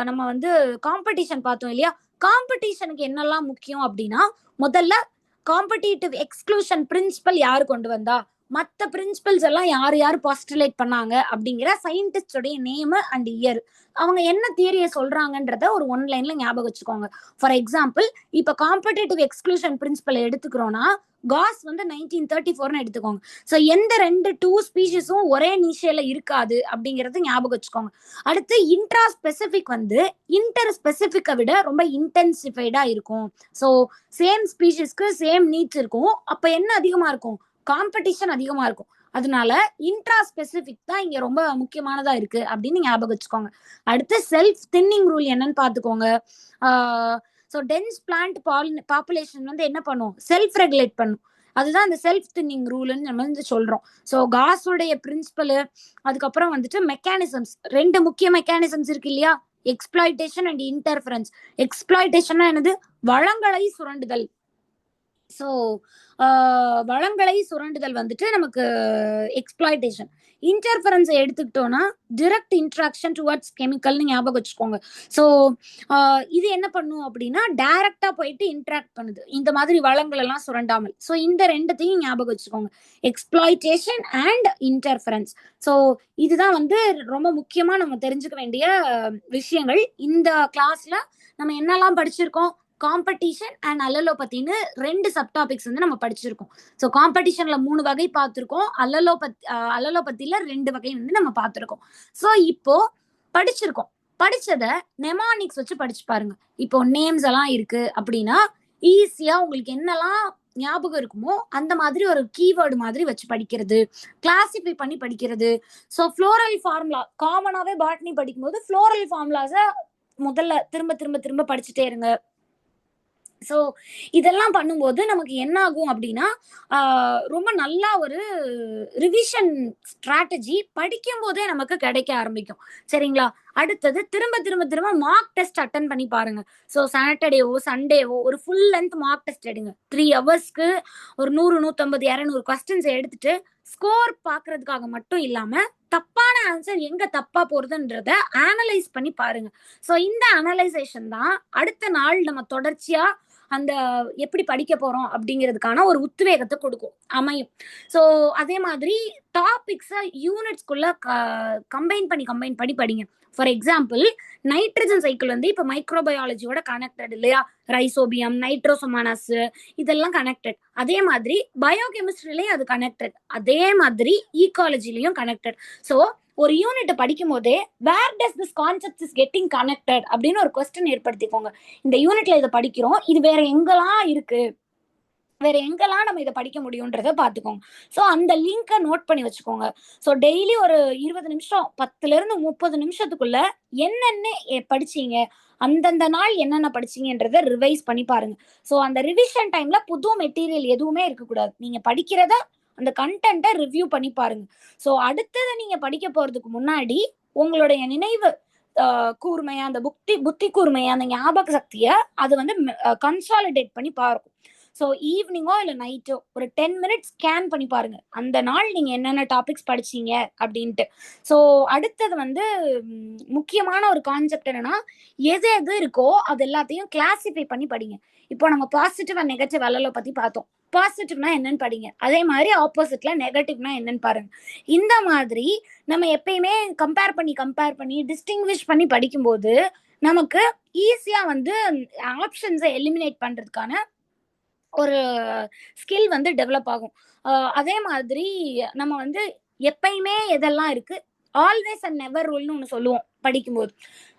நம்ம வந்து காம்படிஷன் பார்த்தோம் இல்லையா? காம்படிஷனுக்கு என்னெல்லாம் முக்கியம் அப்படின்னா, முதல்ல காம்படிட்டிவ் எக்ஸ்க்ளூஷன் பிரின்சிபல் யாரு கொண்டு வந்தா, மற்ற பிரின்சிபல்ஸ் எல்லாம் யார் யார் பாஸ்டுலேட் பண்ணாங்க அப்படிங்கிற சயின்டிஸ்டோடைய நேம் அண்ட் இயர், அவங்க என்ன தியரியை சொல்றாங்கன்றத ஒரு ஒன் லைன்ல ஞாபகம் வச்சுக்கோங்க. ஃபார் எக்ஸாம்பிள், இப்ப காம்படிட்டிவ் எக்ஸ்க்ளூஷன் பிரின்சிபல் எடுத்துக்கிறோம்னா, காஸ் வந்து 1934 எடுத்துக்கோங்க. ஸோ எந்த 2 ஸ்பீஷிஸும் ஒரே நிஷையில இருக்காது அப்படிங்கறது ஞாபகம் வச்சுக்கோங்க. அடுத்து இன்ட்ரா ஸ்பெசிபிக் வந்து இன்டர் ஸ்பெசிபிக்கை விட ரொம்ப இன்டென்சிஃபைடா இருக்கும். ஸோ சேம் ஸ்பீஷிஸ்க்கு சேம் நீட்ஸ் இருக்கும். அப்ப என்ன அதிகமா இருக்கும்? காம்படிஷன் அதிகமா இருக்கும். அதனால இன்ட்ரா ஸ்பெசிபிக் தான் இங்க ரொம்ப முக்கியமானதா இருக்கு அப்படின்னு ஞாபகம் வச்சுக்கோங்க. அடுத்து செல்ஃப் தின்னிங் ரூல் என்னன்னு பாத்துக்கோங்க. ஸோ டென்ஸ் பிளான்ட் பாப்புலேஷன் வந்து என்ன பண்ணும்? செல்ஃப் ரெகுலேட் பண்ணும். அதுதான் அந்த செல்ஃப் தின்னிங் ரூல்னு நம்ம வந்து சொல்றோம். ஸோ காஸோடைய பிரின்சிபல், அதுக்கப்புறம் வந்துட்டு மெக்கானிசம்ஸ், 2 முக்கிய மெக்கானிசம்ஸ் இருக்கு இல்லையா? Exploitation and interference. எக்ஸ்பிளாய்டேஷன் என்னது? வளங்களை சுரண்டுதல். ஸோ வளங்களை சுரண்டுதல் வந்துட்டு நமக்கு எக்ஸ்பிளாய்டேஷன். இன்டர்ஃபரன்ஸை எடுத்துக்கிட்டோம்னா டிரெக்ட் இன்ட்ராக்ஷன் டுவர்ட்ஸ் கெமிக்கல்னு ஞாபகம் வச்சுக்கோங்க. ஸோ இது என்ன பண்ணும் அப்படின்னா, டைரக்டா போயிட்டு இன்ட்ராக்ட் பண்ணுது இந்த மாதிரி வளங்கள் எல்லாம் சுரண்டாமல். ஸோ இந்த 2த்தையும் ஞாபகம் வச்சுக்கோங்க, எக்ஸ்பிளாய்டேஷன் அண்ட் இன்டர்ஃபரன்ஸ். ஸோ இதுதான் வந்து ரொம்ப முக்கியமா நம்ம தெரிஞ்சுக்க வேண்டிய விஷயங்கள். இந்த கிளாஸ்ல நம்ம என்னெல்லாம் படிச்சிருக்கோம்? காம்படிஷன் அண்ட் அல்லலோபத்தின்னு 2 சப் டாபிக்ஸ் வந்து நம்ம படிச்சிருக்கோம். ஸோ காம்படிஷன்ல 3 வகை பார்த்துருக்கோம், அல்லலோபத்தில 2 வகை வந்து நம்ம பார்த்துருக்கோம். ஸோ இப்போ படிச்சிருக்கோம். படிச்சதை நெமானிக்ஸ் வச்சு படிச்சு பாருங்க. இப்போ நேம்ஸ் எல்லாம் இருக்கு அப்படின்னா ஈஸியா உங்களுக்கு என்னெல்லாம் ஞாபகம் இருக்குமோ அந்த மாதிரி ஒரு கீவேர்டு மாதிரி வச்சு படிக்கிறது, கிளாசிஃபை பண்ணி படிக்கிறது. ஸோ ஃப்ளோரல் ஃபார்முலா காமனாவே பாட்னி படிக்கும்போது ஃப்ளோரல் ஃபார்முலாஸை முதல்ல திரும்ப திரும்ப திரும்ப படிச்சுட்டே இருங்க. ஸோ இதெல்லாம் பண்ணும்போது நமக்கு என்ன ஆகும் அப்படின்னா, ரொம்ப நல்லா ஒரு ரிவிஷன் ஸ்ட்ராட்டஜி படிக்கும் போதே நமக்கு கிடைக்க ஆரம்பிக்கும். சரிங்களா? அடுத்தது திரும்ப திரும்ப திரும்ப மார்க் டெஸ்ட் அட்டன் பண்ணி பாருங்க. ஸோ சாட்டர்டேவோ சண்டேவோ ஒரு ஃபுல் லென்த் மார்க் டெஸ்ட் எடுங்க. 3 ஹவர்ஸ்க்கு ஒரு 100, 150, 200 கொஸ்டின்ஸ் எடுத்துட்டு ஸ்கோர் பாக்குறதுக்காக மட்டும் இல்லாம தப்பான ஆன்சர் எங்க தப்பா போறதுன்றத அனலைஸ் பண்ணி பாருங்க. ஸோ இந்த அனலைசேஷன் தான் அடுத்த நாள் நம்ம தொடர்ச்சியா அந்த எப்படி படிக்க போறோம் அப்படிங்கிறதுக்கான ஒரு உத்வேகத்தை கொடுக்கும், அமையும். ஸோ அதே மாதிரி டாபிக்ஸை யூனிட்ஸ்குள்ள கம்பைன் பண்ணி படிங்க. ஃபார் எக்ஸாம்பிள், நைட்ரஜன் சைக்கிள் வந்து இப்போ மைக்ரோபயாலஜியோட கனெக்டட் இல்லையா? ரைசோபியம், நைட்ரோசோமானஸ் இதெல்லாம் கனெக்டட். அதே மாதிரி பயோகெமிஸ்ட்ரிலையும் அது கனெக்டட். அதே மாதிரி ஈகாலஜிலையும் கனெக்டட். ஸோ ஒரு யூனிட் படிக்கும் போதே where does this concept is getting connected அப்படின்னு ஒரு கொஸ்டின் ஏற்படுத்திக்கோங்க. இந்த யூனிட்ல இதை படிக்கிறோம், இது வேற எங்கெல்லாம் இருக்கு, வேற எங்கெல்லாம் நம்ம இதை படிக்க முடியும்ன்றத பாத்துக்கோங்க. ஸோ அந்த லிங்கை நோட் பண்ணி வச்சுக்கோங்க. ஸோ டெய்லி ஒரு 20 நிமிஷம், 10 to 30 நிமிஷத்துக்குள்ள என்னென்ன படிச்சீங்க, அந்தந்த நாள் என்னென்ன படிச்சீங்கன்றத ரிவைஸ் பண்ணி பாருங்க. ஸோ அந்த ரிவிஷன் டைம்ல புது மெட்டீரியல் எதுவுமே இருக்கக்கூடாது. நீங்க படிக்கிறத அந்த கண்டென்ட்டை ரிவ்யூ பண்ணி பாருங்க. ஸோ அடுத்ததை நீங்க படிக்க போறதுக்கு முன்னாடி உங்களுடைய நினைவு கூர்மையா, அந்த புத்தி கூர்மையா, அந்த ஞாபக சக்தியை அது வந்து கன்சாலிடேட் பண்ணி பார்க்கும். ஸோ ஈவினிங்கோ இல்லை நைட்டோ ஒரு 10 மினிட்ஸ் ஸ்கேன் பண்ணி பாருங்க, அந்த நாள் நீங்க என்னென்ன டாபிக்ஸ் படிச்சீங்க அப்படின்ட்டு. ஸோ அடுத்தது வந்து முக்கியமான ஒரு கான்செப்ட் என்னன்னா, எது எது இருக்கோ அது எல்லாத்தையும் கிளாசிஃபை பண்ணி படிங்க. இப்போ நம்ம பாசிட்டிவ் அண்ட் நெகட்டிவ் அல்லல பத்தி பார்த்தோம். பாசிட்டிவ்னா என்னன்னு படிங்க, அதே மாதிரி ஆப்போசிட்ல நெகட்டிவ்னா என்னன்னு பாருங்க. இந்த மாதிரி நம்ம எப்பயுமே கம்பேர் பண்ணி டிஸ்டிங்விஷ் பண்ணி படிக்கும்போது நமக்கு ஈஸியா வந்து ஆப்ஷன்ஸை எலிமினேட் பண்றதுக்கான ஒரு ஸ்கில் வந்து டெவலப் ஆகும். அதே மாதிரி நம்ம வந்து எப்பயுமே எதெல்லாம் இருக்கு, ஆல்வேஸ் அண்ட் நெவர் ரூல்னு ஒன்று சொல்லுவோம் படிக்கும்போது.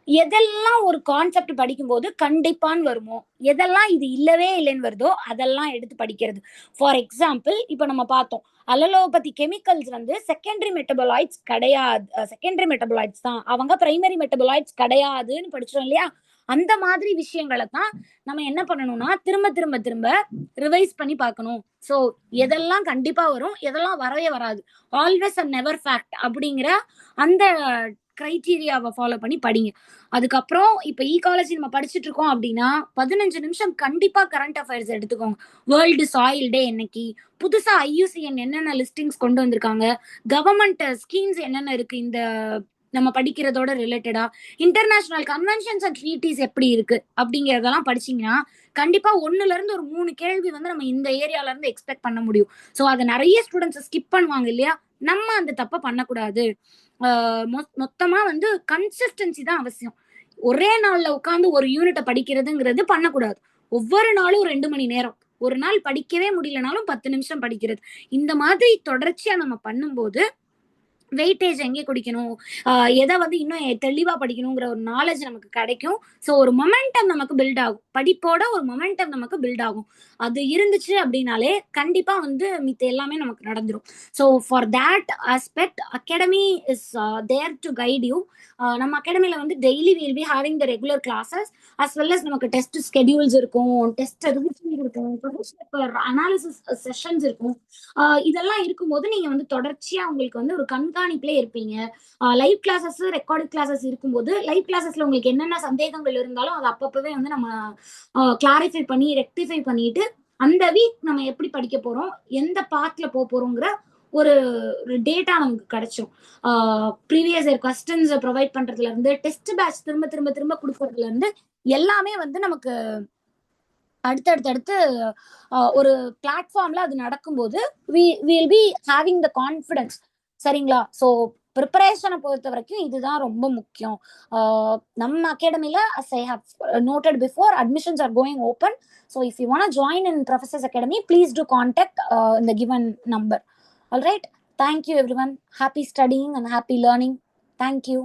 எதெல்லாம் ஒரு கான்செப்ட் படிக்கும்போது கண்டிப்பான்னு வருமோ, எதெல்லாம் இது இல்லவே இல்லைன்னு வருதோ அதெல்லாம் எடுத்து படிக்கிறது. ஃபார் எக்ஸாம்பிள், இப்போ நம்ம பார்த்தோம் அல்லலோபதி கெமிக்கல்ஸ் வந்து செகண்டரி மெட்டபாலாய்ட்ஸ் கிடையாது, செகண்டரி மெட்டபாலாய்ட்ஸ் தான், அவங்க பிரைமரி மெட்டபாலாய்ட்ஸ் கிடையாதுன்னு படிச்சோம் இல்லையா? அந்த மாதிரி விஷயங்களை தான் நம்ம என்ன பண்ணணும்னா திரும்ப திரும்ப திரும்ப ரிவைஸ் பண்ணி பார்க்கணும். ஸோ எதெல்லாம் கண்டிப்பா வரும், எதெல்லாம் வரவே வராது, ஆல்வேஸ் அண்ட் நெவர் ஃபேக்ட் அப்படிங்கிற அந்த கிரைட்டீரியாவை ஃபாலோ பண்ணி படிங்க. அதுக்கப்புறம் இப்ப ஈகாலஜி நம்ம படிச்சுட்டு இருக்கோம் அப்படின்னா 15 நிமிஷம் கண்டிப்பா கரண்ட் அஃபேர்ஸ் எடுத்துக்கோங்க. வேர்ல்டு சாயில் டே என்னைக்கு, புதுசா ஐயூசிஎன் என்னென்ன லிஸ்டிங்ஸ் கொண்டு வந்திருக்காங்க, கவர்மெண்ட் ஸ்கீம்ஸ் என்னென்ன இருக்கு இந்த நம்ம படிக்கிறதோட ரிலேட்டடா, இன்டர்நேஷனல் கன்வென்ஷன்ஸ் அண்ட் ட்ரீட்டிஸ் எப்படி இருக்கு அப்படிங்கறதெல்லாம் படிச்சீங்கன்னா கண்டிப்பா 1ல இருந்து ஒரு 3 கேள்வி வந்து நம்ம இந்த ஏரியால இருந்து எக்ஸ்பெக்ட் பண்ண முடியும். சோ அதை நிறைய ஸ்டூடெண்ட்ஸ் ஸ்கிப் பண்ணுவாங்க இல்லையா? நம்ம அந்த தப்பை பண்ணக்கூடாது. மொத்தமா வந்து கன்சிஸ்டன்சி தான் அவசியம். ஒரே நாள்ல உட்காந்து ஒரு யூனிட்டை படிக்கிறதுங்கிறது பண்ணக்கூடாது. ஒவ்வொரு நாளும் 2 மணி நேரம், ஒரு நாள் படிக்கவே முடியலனாலும் 10 நிமிஷம் படிக்கிறது, இந்த மாதிரி தொடர்ச்சியா நம்ம பண்ணும்போது வெயிட்டேஜ் எங்கே குடிக்கணும், எதை வந்து இன்னும் தெளிவா படிக்கணுங்கிற ஒரு நாலேஜ் நமக்கு கிடைக்கும். ஸோ ஒரு மொமெண்டம் நமக்கு பில்ட் ஆகும், படிப்போட ஒரு மொமெண்டம் நமக்கு பில்ட் ஆகும். அது இருந்துச்சு அப்படின்னாலே கண்டிப்பா வந்து மித்த எல்லாமே நமக்கு நடந்துரும். So for that aspect academy is there to guide you. நம்ம அகாடமில வந்து daily will be having the regular classes as well as நமக்கு டெஸ்ட் ஸ்கெடியூல்ஸ் இருக்கும், டெஸ்ட் ரிவிஷன் இருக்கும், அனாலிசிஸ் செஷன்ஸ் இருக்கும். இதெல்லாம் இருக்கும்போது நீங்க வந்து தொடர்ச்சியா உங்களுக்கு வந்து ஒரு கண்காணிப்புல இருப்பீங்க. லைவ் கிளாஸஸ், ரெக்கார்டு கிளாஸஸ் இருக்கும்போது லைவ் கிளாஸஸ்ல உங்களுக்கு என்னென்ன சந்தேகங்கள் இருந்தாலும் அது அப்பப்பவே வந்து நம்ம கிளாரிஃபை பண்ணி ரெக்டிஃபை பண்ணிட்டு அந்த வீக் நம்ம எப்படி படிக்க போறோம், எந்த பாத்ல போறோங்கிற ஒரு டேட்டா நமக்கு கிடைச்சோம். ப்ரீவியஸ் இயர் கொஸ்டின்ஸ் ப்ரொவைட் பண்றதுல இருந்து டெஸ்ட் பேட்ச் திரும்ப திரும்ப திரும்ப கொடுக்கறதுல இருந்து எல்லாமே வந்து நமக்கு அடுத்தடுத்து ஒரு பிளாட்ஃபார்ம்ல அது நடக்கும்போது will be having the confidence. சரிங்களா? ஸோ ப்ரிப்பரேஷனை பொறுத்த வரைக்கும் இதுதான் ரொம்ப முக்கியம். நம்ம அகாடமில as I have noted before, admissions are going open. So if you want to join in Professors Academy, please do contact in the given number. All right. Thank you everyone. Happy studying and happy learning. Thank you.